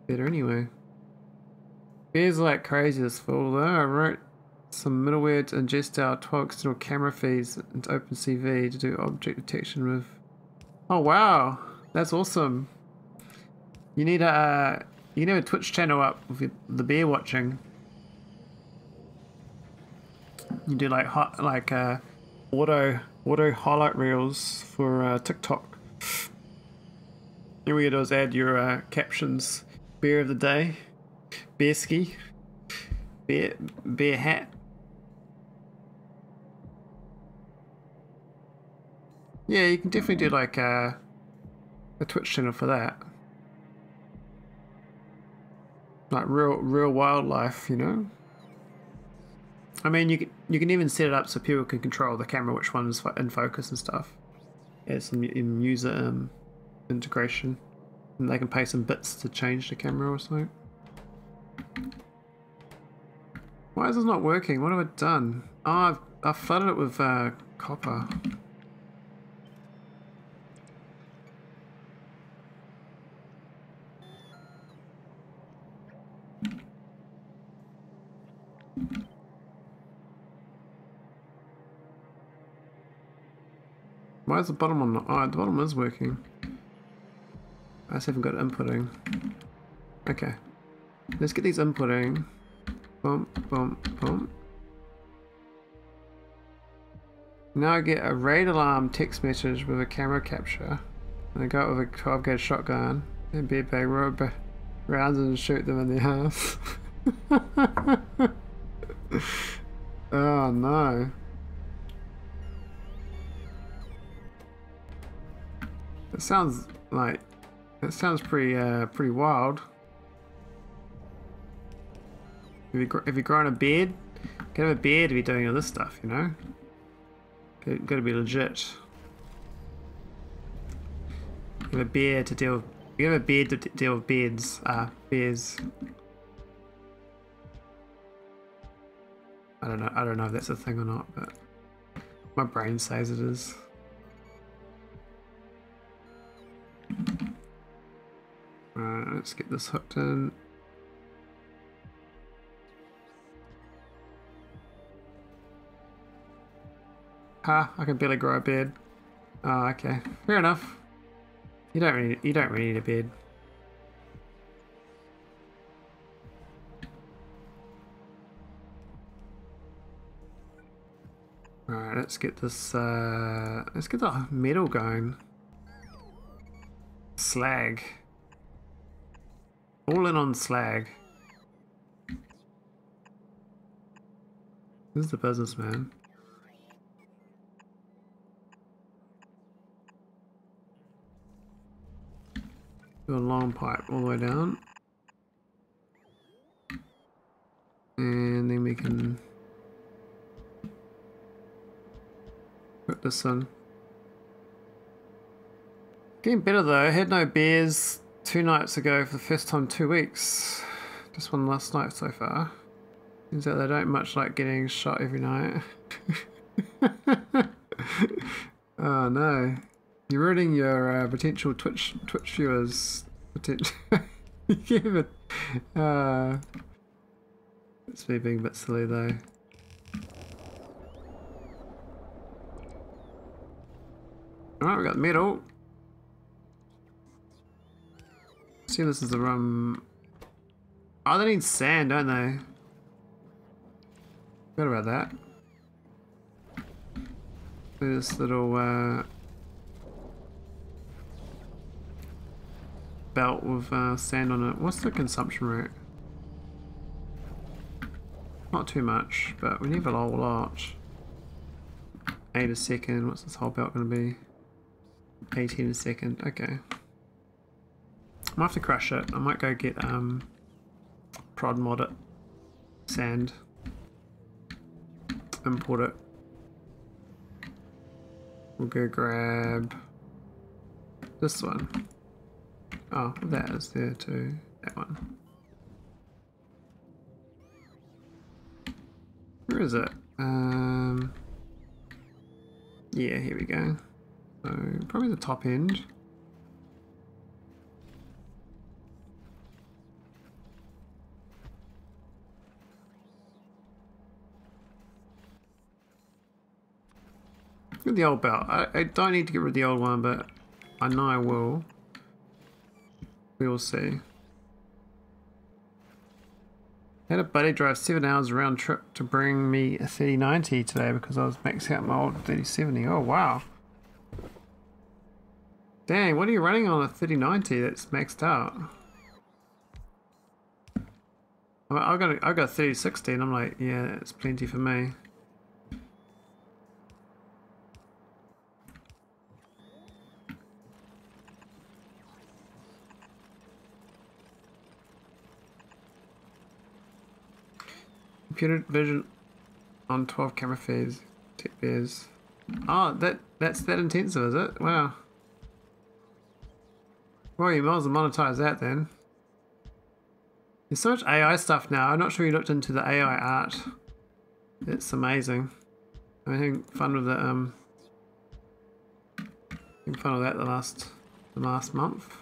better anyway. Bears like crazy this fall though. I wrote some middleware to ingest our 12 external camera feeds into OpenCV to do object detection with. Oh wow, that's awesome. You need a Twitch channel up with the bear watching. You do like auto highlight reels for TikTok. And what you do is add your captions: bear of the day, bear ski, bear hat. Yeah, you can definitely do like a Twitch channel for that. Like real wildlife, you know. I mean, you can even set it up so people can control the camera, which one's in focus and stuff. Add some user integration, and they can pay some bits to change the camera or something. Why is this not working? What have I done? Oh, I've flooded it with copper. Why is the bottom one not? Oh, the bottom is working. I just haven't got inputting. Okay. Let's get these inputting. Bump, bump, bump. Now I get a raid alarm text message with a camera capture. And I go out with a 12 gauge shotgun and bear bag rounds and shoot them in the house. Oh no. It sounds pretty wild. If you're growing a beard, you gotta have a beard to be doing all this stuff, you know? Gotta be legit. You have a beard to deal with, you have a beard to deal with bears. I don't know if that's a thing or not, but my brain says it is. Alright, let's get this hooked in. Ha, I can barely grow a beard. Oh, okay. Fair enough. You don't really need a beard. Alright, let's get this let's get the metal going. Slag. All in on slag. This is the business, man. Do a long pipe all the way down. And then we can put this in. Getting better though. I had no bears 2 nights ago for the first time in 2 weeks. Just one last night so far. Seems like they don't much like getting shot every night. Oh no. You're ruining your potential Twitch viewers. Yeah, but, it's me being a bit silly though. Alright, we got metal. See, this is the rum. Oh, they need sand, don't they? Forgot about that. This little belt with sand on it. What's the consumption rate? Not too much, but we need a whole lot. 8 a second. What's this whole belt going to be? 18 a second. Okay. I might have to crush it. I might go get prod mod it. Sand. Import it. We'll go grab this one. Oh, that is there too. That one. Where is it? Yeah, here we go. So probably the top end. Get the old belt. I don't need to get rid of the old one, but I know I will. We will see. Had a buddy drive 7 hours round trip to bring me a 3090 today because I was maxing out my old 3070. Oh wow. Dang, what are you running on a 3090 that's maxed out? I got a 3060 and I'm like, yeah, it's plenty for me. Computer vision on 12 camera feeds. Tech bears. Oh, that's that intensive, is it? Wow. Well, you might as well monetize that then. There's so much AI stuff now. I'm not sure you looked into the AI art. It's amazing. I'm having fun with it. Having fun with that the last month.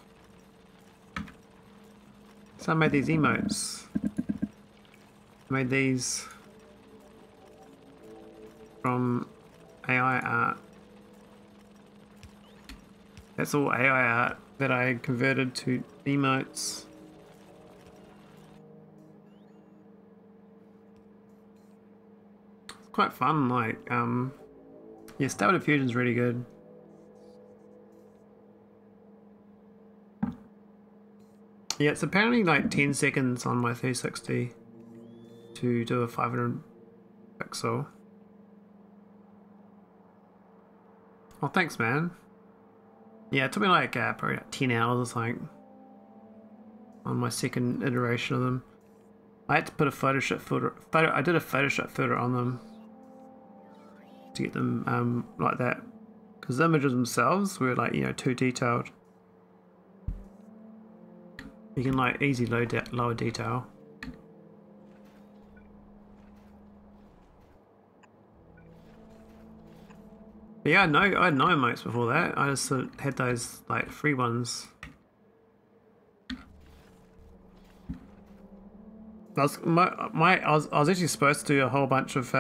So I made these emotes. I made these from AI art. That's all AI art that I converted to emotes. It's quite fun, like, yeah, Stable Diffusion's really good. Yeah, it's apparently like 10 seconds on my 360 to do a 500 pixel. Oh, thanks, man. Yeah, it took me like probably like 10 hours or something on my second iteration of them. I had to put a Photoshop filter. I did a Photoshop filter on them to get them like that, because the images themselves were like, you know, too detailed. You can like easy lower detail. But yeah, I had no emotes before that. I just sort of had those like free ones. I was actually supposed to do a whole bunch of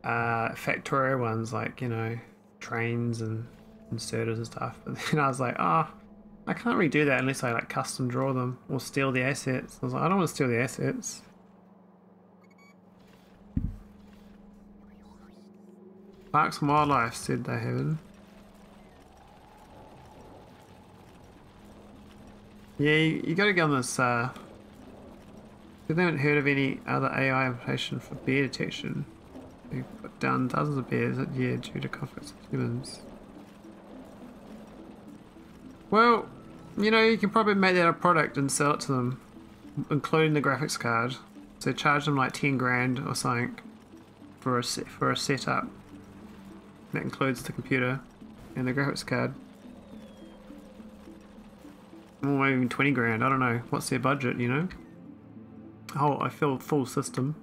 Factorio ones, like, you know, trains and inserters and stuff. And then I was like, oh, I can't really do that unless I like custom draw them or steal the assets. I was like, I don't want to steal the assets. Parks and Wildlife said they haven't. Yeah, you got to go on this. They haven't heard of any other AI implementation for bear detection. They put down dozens of bears that year due to conflicts with humans. Well, you know, you can probably make that a product and sell it to them, including the graphics card. So charge them like 10 grand or something for a setup. That includes the computer and the graphics card. Or maybe even 20 grand, I don't know. What's their budget, you know? Oh, I feel full system.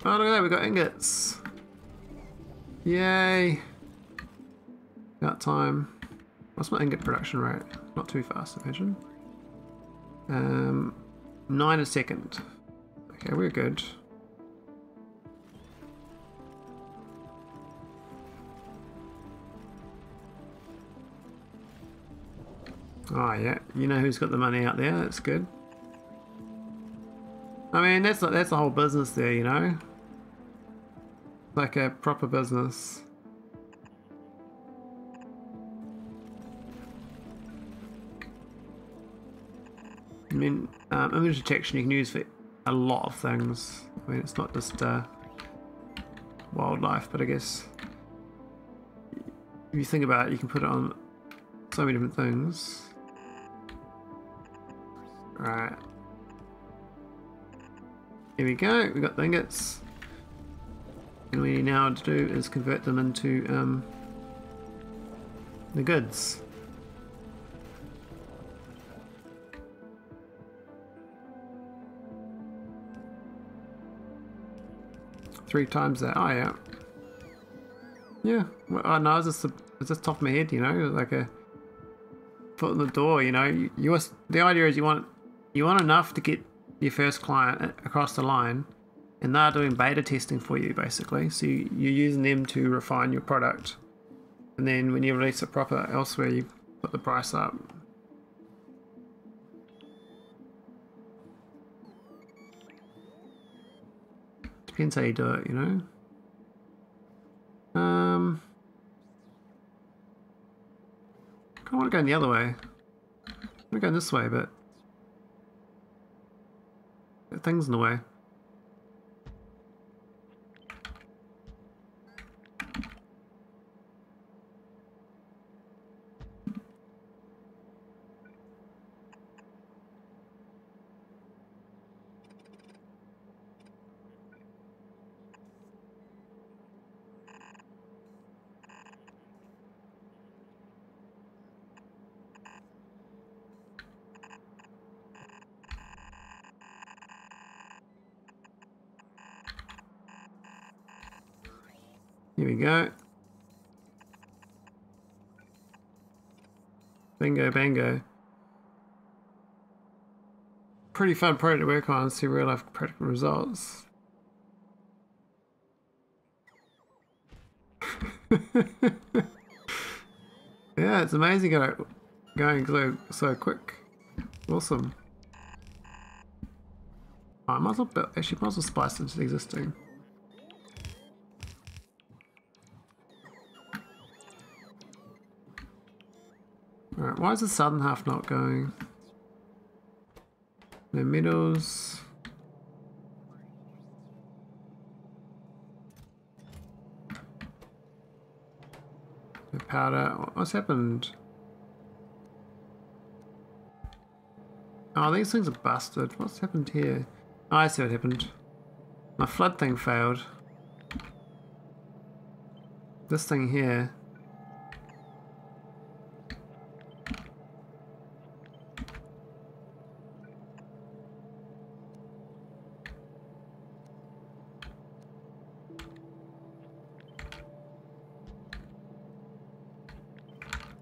Oh, look at that, we got ingots. Yay. About time. What's my ingot production rate? Not too fast, I imagine. 9 a second. Okay, we're good. Oh yeah, you know who's got the money out there, that's good. I mean, that's the whole business there, you know? Like a proper business. I mean, image detection you can use for a lot of things. I mean, it's not just wildlife, but I guess if you think about it, you can put it on so many different things. Right. Here we go, we got the ingots. And what we need now to do is convert them into the goods. Three times that. Oh yeah. Yeah. Well, oh no, it's just top of my head, you know, like a foot in the door. You know, the idea is you want enough to get your first client across the line, and they're doing beta testing for you basically. So you're using them to refine your product, and then when you release it proper elsewhere, you put the price up. Depends how you do it, you know. I kind of want to go the other way. I'm going to go this way, but things in the way. Here we go. Bingo, bango. Pretty fun project to work on, see real life practical results. Yeah, it's amazing going so quick. Awesome. Oh, I might as well spice into the existing. Alright, why is the southern half not going? No metals. No powder. What's happened? Oh, these things are busted. What's happened here? Oh, I see what happened. My flood thing failed. This thing here.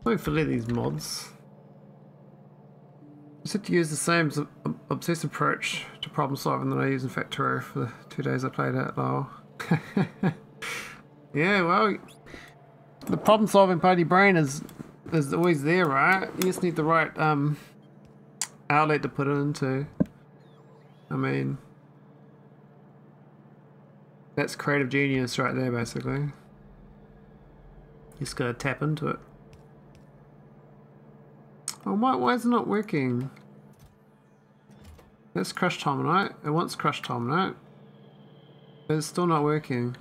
Hopefully these mods. Just had to use the same obsessive approach to problem solving that I used in Factorio for the 2 days I played at LOL. Yeah, well, the problem solving part of your brain is always there, right? You just need the right outlet to put it into. I mean, that's creative genius right there, basically. You just gotta tap into it. Oh, why is it not working? That's crushed Holmium. It wants crushed Holmium. But it's still not working.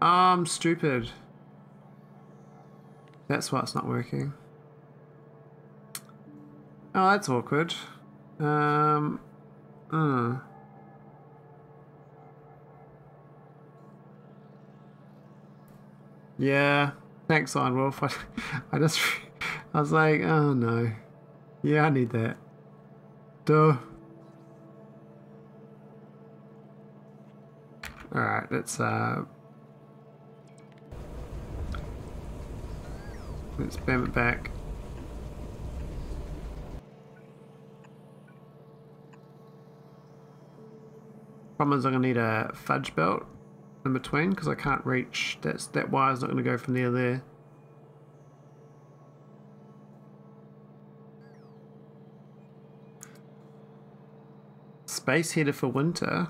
Oh, I'm stupid. That's why it's not working. Oh, that's awkward. Yeah. Thanks, Iron Wolf. I was like, oh no. Yeah, I need that. Duh. Alright, let's bam it back. Problem is I'm gonna need a fudge belt in between because I can't reach. That wire's not gonna go from there to there. Space heater for winter.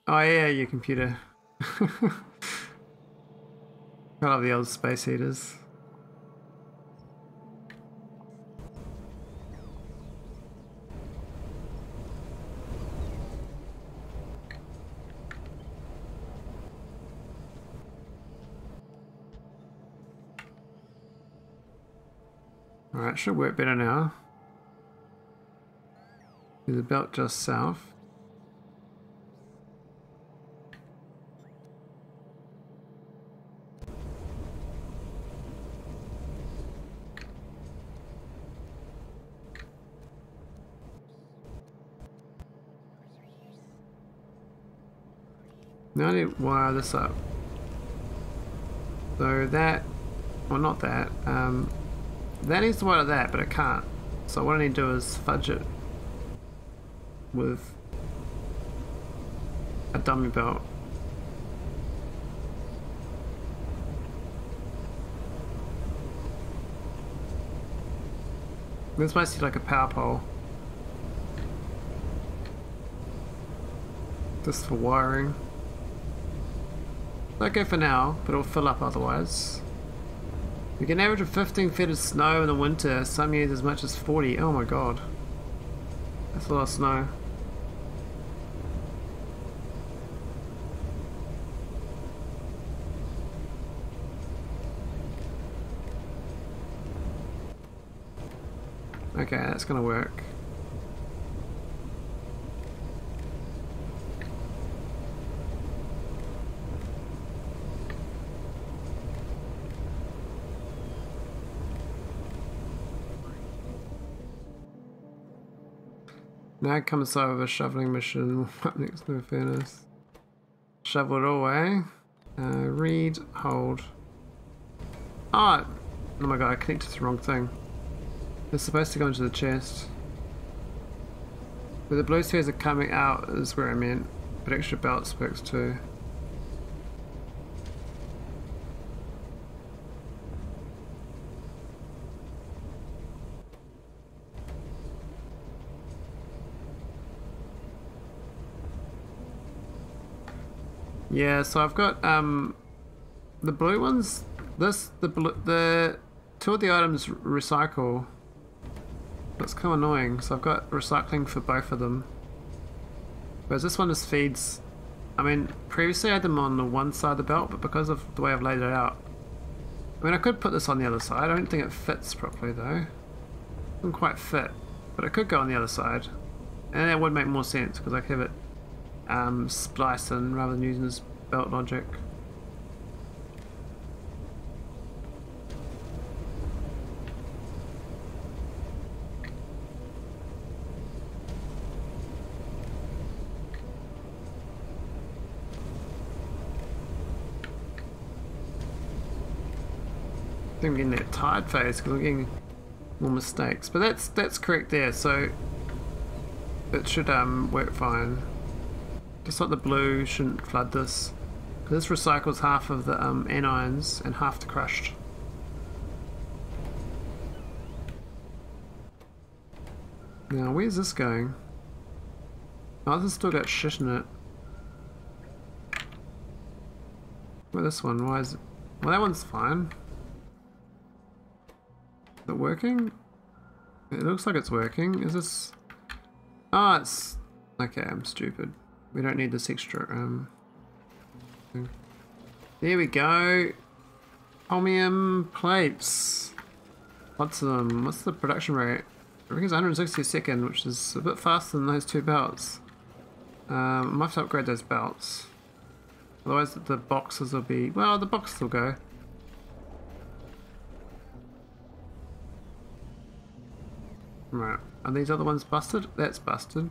Oh yeah, your computer. I love the old space heaters. Alright, should work better now. There's a belt just south. Now I need to wire this up. So that, well not that, that needs to wire that, but it can't. So what I need to do is fudge it with a dummy belt. This is basically like a power pole. Just for wiring. Okay for now, but it'll fill up otherwise. We can average of 15 feet of snow in the winter, some years as much as 40. Oh my god. That's a lot of snow. Okay, that's gonna work. Now comes over a shoveling mission up next to the furnace. Shovel it all away. Read, hold. Oh my god, I connected to the wrong thing. It's supposed to go into the chest. But the blue spheres are coming out is where I meant. But extra belts works too. Yeah, so I've got the blue ones. The two of the items recycle. That's kind of annoying. So I've got recycling for both of them. Whereas this one just feeds. I mean, previously I had them on the one side of the belt, but because of the way I've laid it out, I mean, I could put this on the other side. I don't think it fits properly though. It doesn't quite fit, but it could go on the other side, and it would make more sense because I could have it spliced in rather than using this belt logic. I'm getting that tired phase because I'm getting more mistakes. But that's correct there, so it should work fine. Just like the blue shouldn't flood this. This recycles half of the anions and half the crushed. Now, where's this going? Oh, this has still got shit in it. Where this one? Why is it? Well, that one's fine. Is it working? It looks like it's working. Is this... Oh, it's... Okay, I'm stupid. We don't need this extra... thing. There we go. Holmium plates. Lots of them. What's the production rate? I think it's 160 a second, which is a bit faster than those two belts. I might have to upgrade those belts. Otherwise the boxes will be... Well, the boxes will go. Right. Are these other ones busted? That's busted.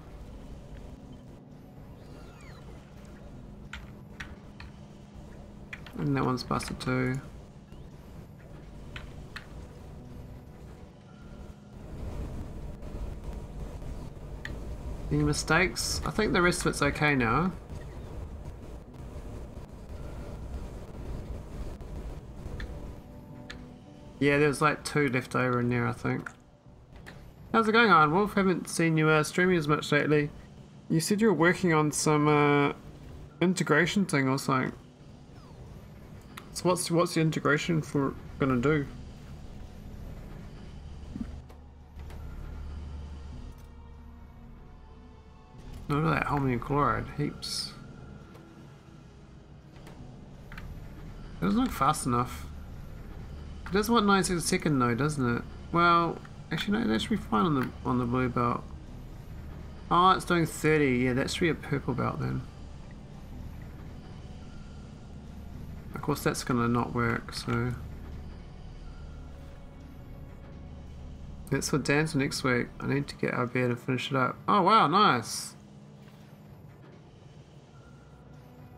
And that one's busted too. Any mistakes? I think the rest of it's okay now. Yeah, there's like 2 left over in there, I think. How's it going on, Wolf? Haven't seen you streaming as much lately. You said you were working on some integration thing or something. So what's the integration for gonna do? Look at that Holmium chloride, heaps. It doesn't look fast enough. It does want 96 a second though, doesn't it? Well, actually no, that should be fine on the blue belt. Oh, it's doing 30. Yeah, that should be a purple belt then. Of course, that's gonna not work. So that's for dance next week. I need to get our beer to finish it up. Oh wow, nice.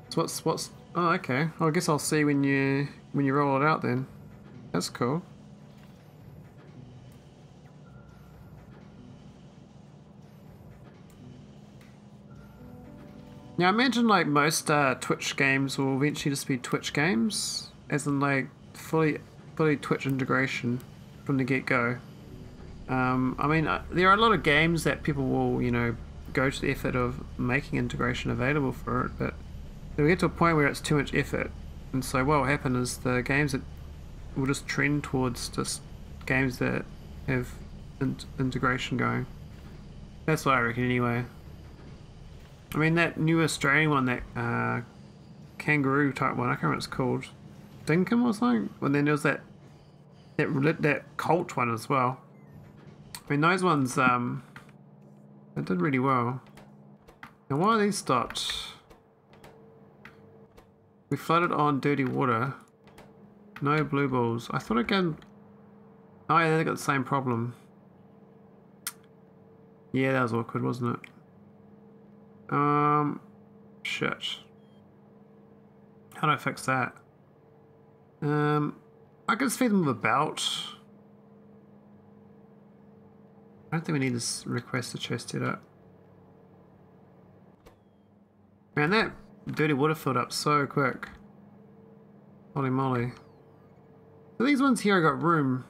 So what's? Oh, okay. Well, I guess I'll see when you roll it out then. That's cool. Now, I imagine like most Twitch games will eventually just be Twitch games, as in like fully Twitch integration from the get-go. I mean, there are a lot of games that people will, you know, go to the effort of making integration available for it, but we get to a point where it's too much effort, and so what will happen is the games that will just trend towards just games that have integration going. That's what I reckon anyway. I mean, that new Australian one, that kangaroo type one, I can't remember what it's called, Dinkum or something. And then there was that cult one as well. I mean, those ones they did really well. Now, why are these stopped? We flooded on dirty water. No blue balls. I thought again. Oh yeah, they got the same problem. Yeah, that was awkward, wasn't it? Shit. How do I fix that? I can just feed them with a belt. I don't think we need this request to chest it up. Man, that dirty water filled up so quick. Holy moly. So these ones here I got room.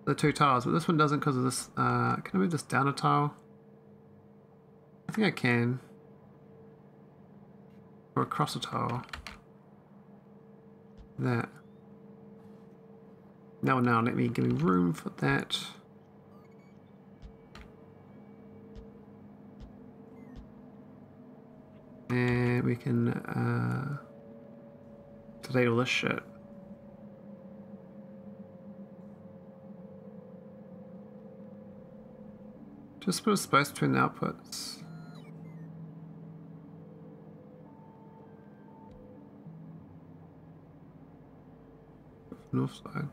The 2 tiles, but this one doesn't because of this. Can I move this down a tile? I think I can. Or across a tile. That. That will now give me room for that. And we can delete all this shit. Just put a space between the outputs. North side.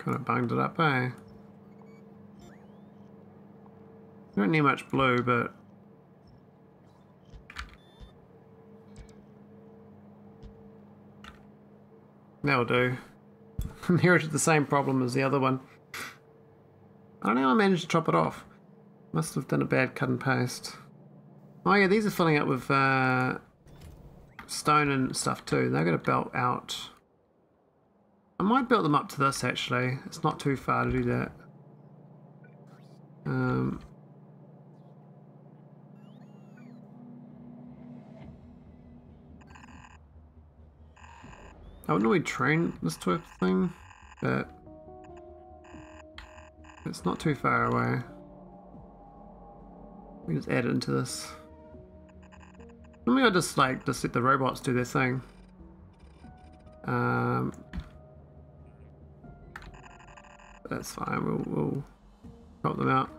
Kind of bunged it up, eh? Don't need much blue, but that'll do. Inherited the same problem as the other one. I don't know how I managed to chop it off. Must have done a bad cut and paste. Oh yeah, these are filling up with stone and stuff too. They're going to belt out. I might build them up to this actually. It's not too far to do that. I would normally train this type of thing, but it's not too far away. We can just add it into this. Maybe I'll just let the robots do their thing. That's fine. We'll help them out.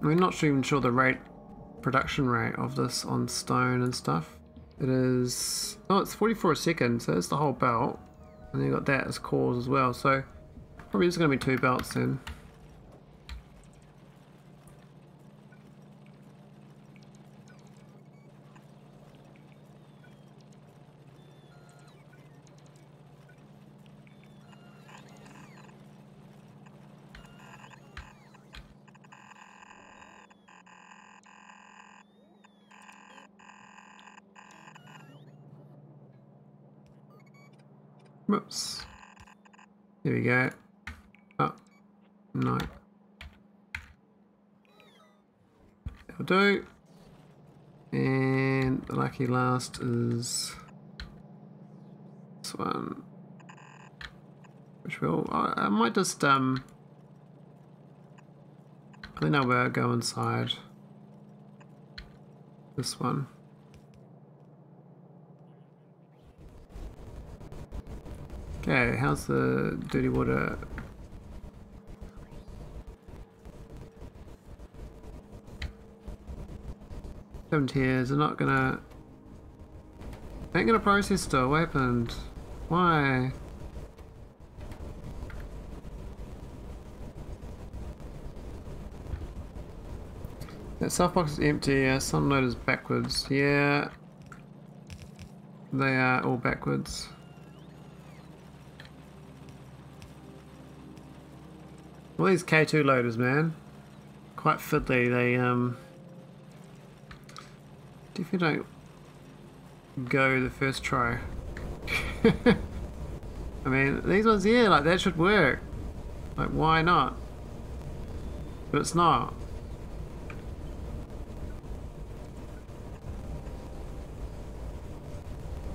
We're not even sure the production rate of this on stone and stuff. It is, oh, it's 44 a second, so that's the whole belt. And then you got that as cores as well, so probably just going to be 2 belts then. Whoops. There we go. Oh, no. That'll do. And the lucky last is this one. Which will, I might just, I think I will go inside this one. Okay, how's the dirty water? Seven tiers, they're not gonna... They ain't gonna process still, what happened? Why? That soft box is empty, some load is backwards. Yeah, they are all backwards. All these K2 loaders, man, quite fiddly. They definitely don't go the first try. I mean, these ones, yeah, like that should work. Like, why not? But it's not.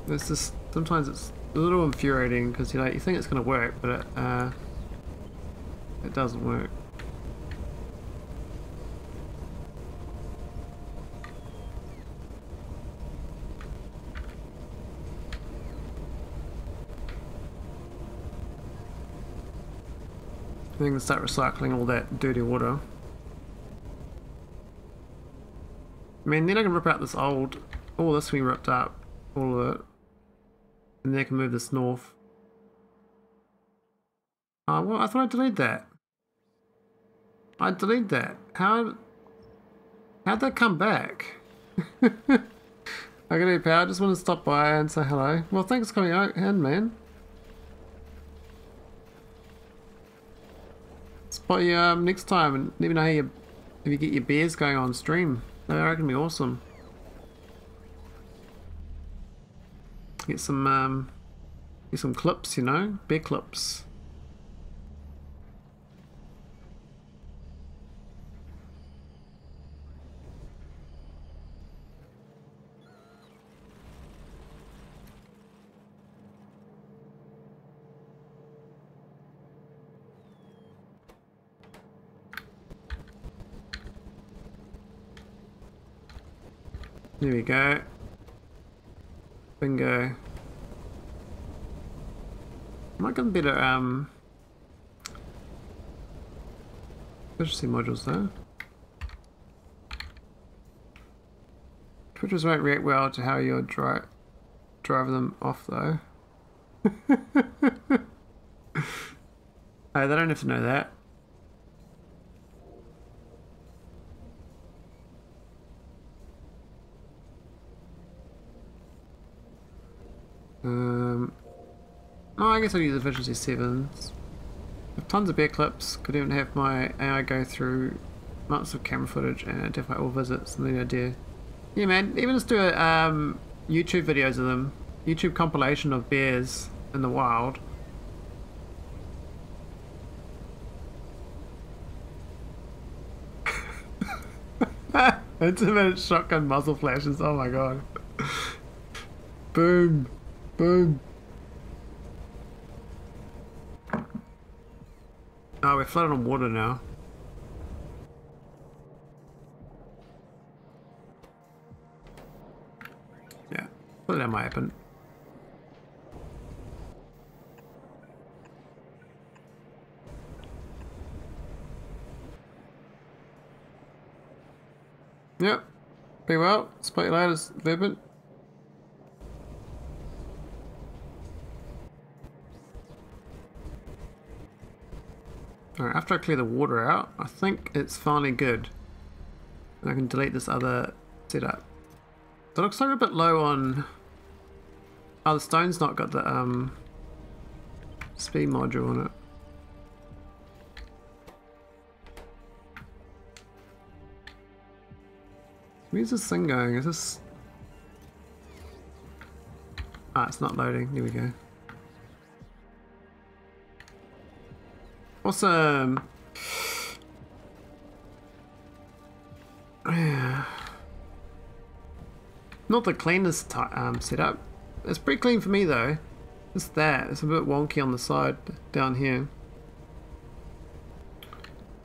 It's just, sometimes it's a little infuriating because you think it's going to work, but it doesn't work. I think I'll start recycling all that dirty water. I mean, then I can rip out this old, all this can be ripped up, all of it. And then I can move this north. Oh, well, I thought I deleted that. I deleted that. How'd that come back? I got any power, I just want to stop by and say hello. Well, thanks for coming out, man. Spot you next time and let me know how if you get your bears going on stream. They are gonna be awesome. Get some clips, you know, bear clips. There we go. Bingo. Might get better efficiency modules though. Temperatures won't react well to how you're driving them off though. Oh, they don't have to know that. Oh, I guess I'll use efficiency 7s. Have tons of bear clips. Could even have my AI go through months of camera footage and identify all visits and the idea. Yeah, man. Even just do a YouTube videos of them. YouTube compilation of bears in the wild. Intimate shotgun muzzle flashes. Oh my god. Boom. Boom. Oh, we're floating on water now. Yeah, well, that might happen. Yep. Be well. Spot you later, Verbant. Alright, after I clear the water out, I think it's finally good. And I can delete this other setup. It looks like a bit low on... Oh, the stone's not got the speed module on it. Where's this thing going? Is this... Ah, it's not loading. Here we go. Awesome! Yeah. Not the cleanest setup. It's pretty clean for me though. Just that. It's a bit wonky on the side down here.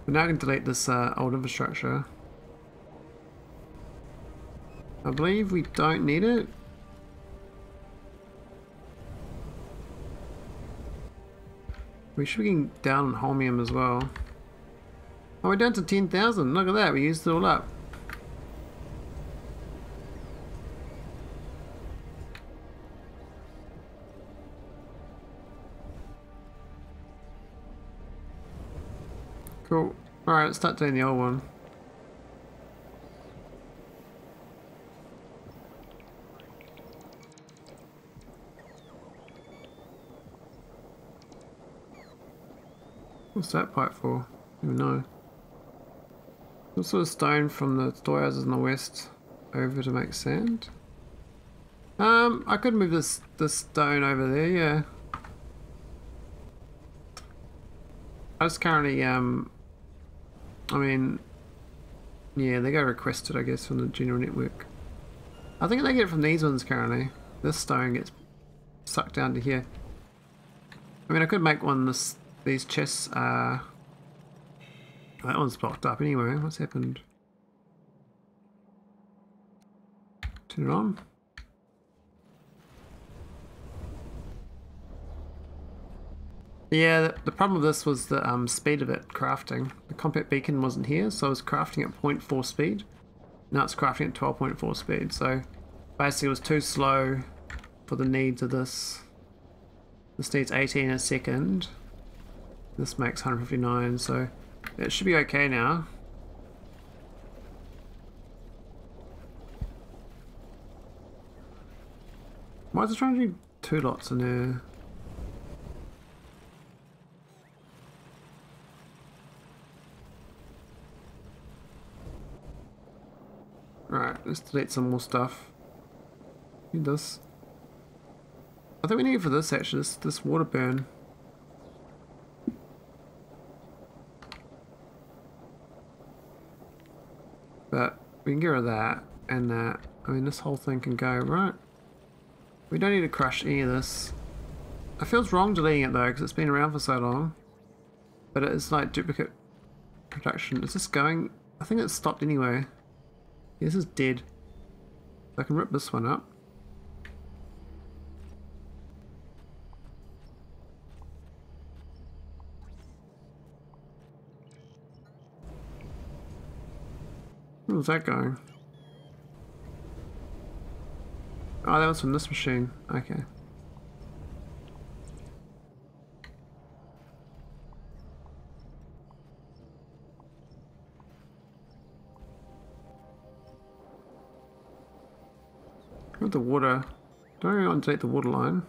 But now I can delete this old infrastructure. I believe we don't need it. We should be getting down on Holmium as well. Oh, we're down to 10,000. Look at that. We used it all up. Cool. Alright, let's start doing the old one. What's that pipe for? I don't even know. Some sort of stone from the storehouses in the west over to make sand. I could move this stone over there, yeah. I just currently I mean, yeah, they go requested, I guess, from the general network. I think they get it from these ones currently. This stone gets sucked down to here. I mean, I could make one these chests are... that one's blocked up anyway. What's happened? Turn it on. Yeah, the problem with this was the speed of it crafting. The compact beacon wasn't here, so I was crafting at 0.4 speed. Now it's crafting at 12.4 speed, so basically it was too slow for the needs of this. This needs 18 a second. This makes 159, so it should be okay now. Why is it trying to do 2 lots in there? Right, let's delete some more stuff. Need this. I think we need it for this actually, this water burn. But we can get rid of that and that. I mean, this whole thing can go, right? We don't need to crush any of this. It feels wrong deleting it though, because it's been around for so long. But it is like duplicate production. Is this going? I think it's stopped anyway. Yeah, this is dead. So I can rip this one up. Where's that going? Oh, that was from this machine. Okay. With the water. Don't really want to take the water line.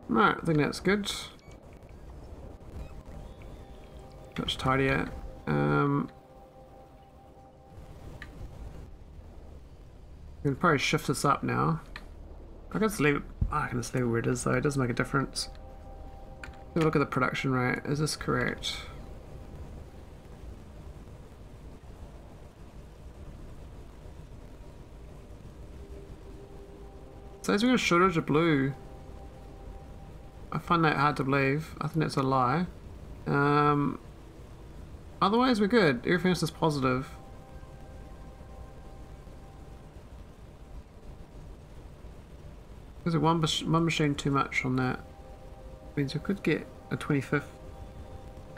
Right, I think that's good. Much tidier. I'm gonna probably shift this up now. I can just leave it. I can just leave it where it is though. It does make a difference. Have a look at the production rate. Is this correct? Says we're gonna shortage of blue. I find that hard to believe. I think that's a lie. Otherwise we're good. Everything else is positive. There's one machine too much on that. Means we could get a 25th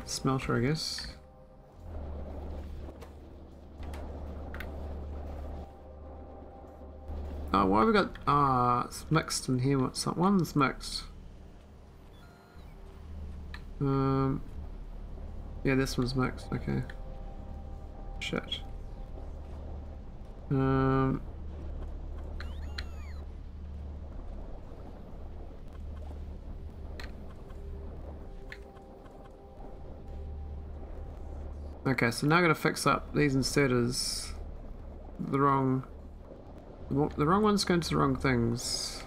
smelter, I guess. Oh, why have we got... it's mixed in here. What's that? One's mixed. Yeah, this one's mixed. Okay. Shit. Okay, so now I'm gonna fix up these inserters. The wrong one's going to the wrong things.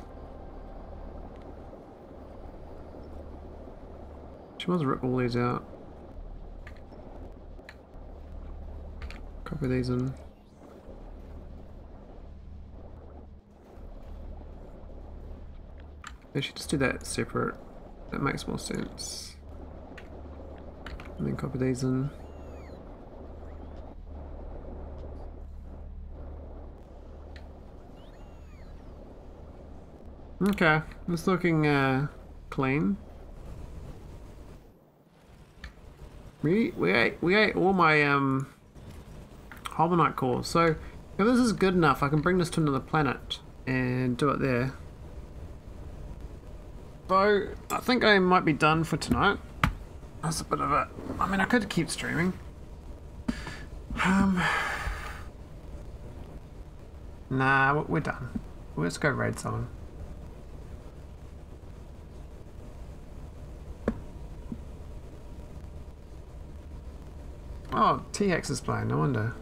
She must rip all these out. Copy these in. I should just do that separate. That makes more sense. And then copy these in. Okay, it's looking clean. We ate all my Holmium cores, so if this is good enough I can bring this to another planet and do it there. So I think I might be done for tonight. That's a bit of it. I mean, I could keep streaming. Nah, we're done. Let's go raid someone. Oh, TX is playing, no wonder.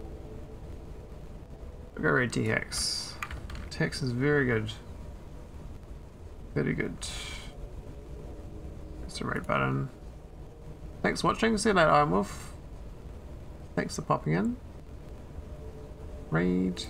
I'll go raid TX. TX is very good. Very good. It's the raid button. Thanks for watching. See you later, Iron Wolf. Thanks for popping in. Raid.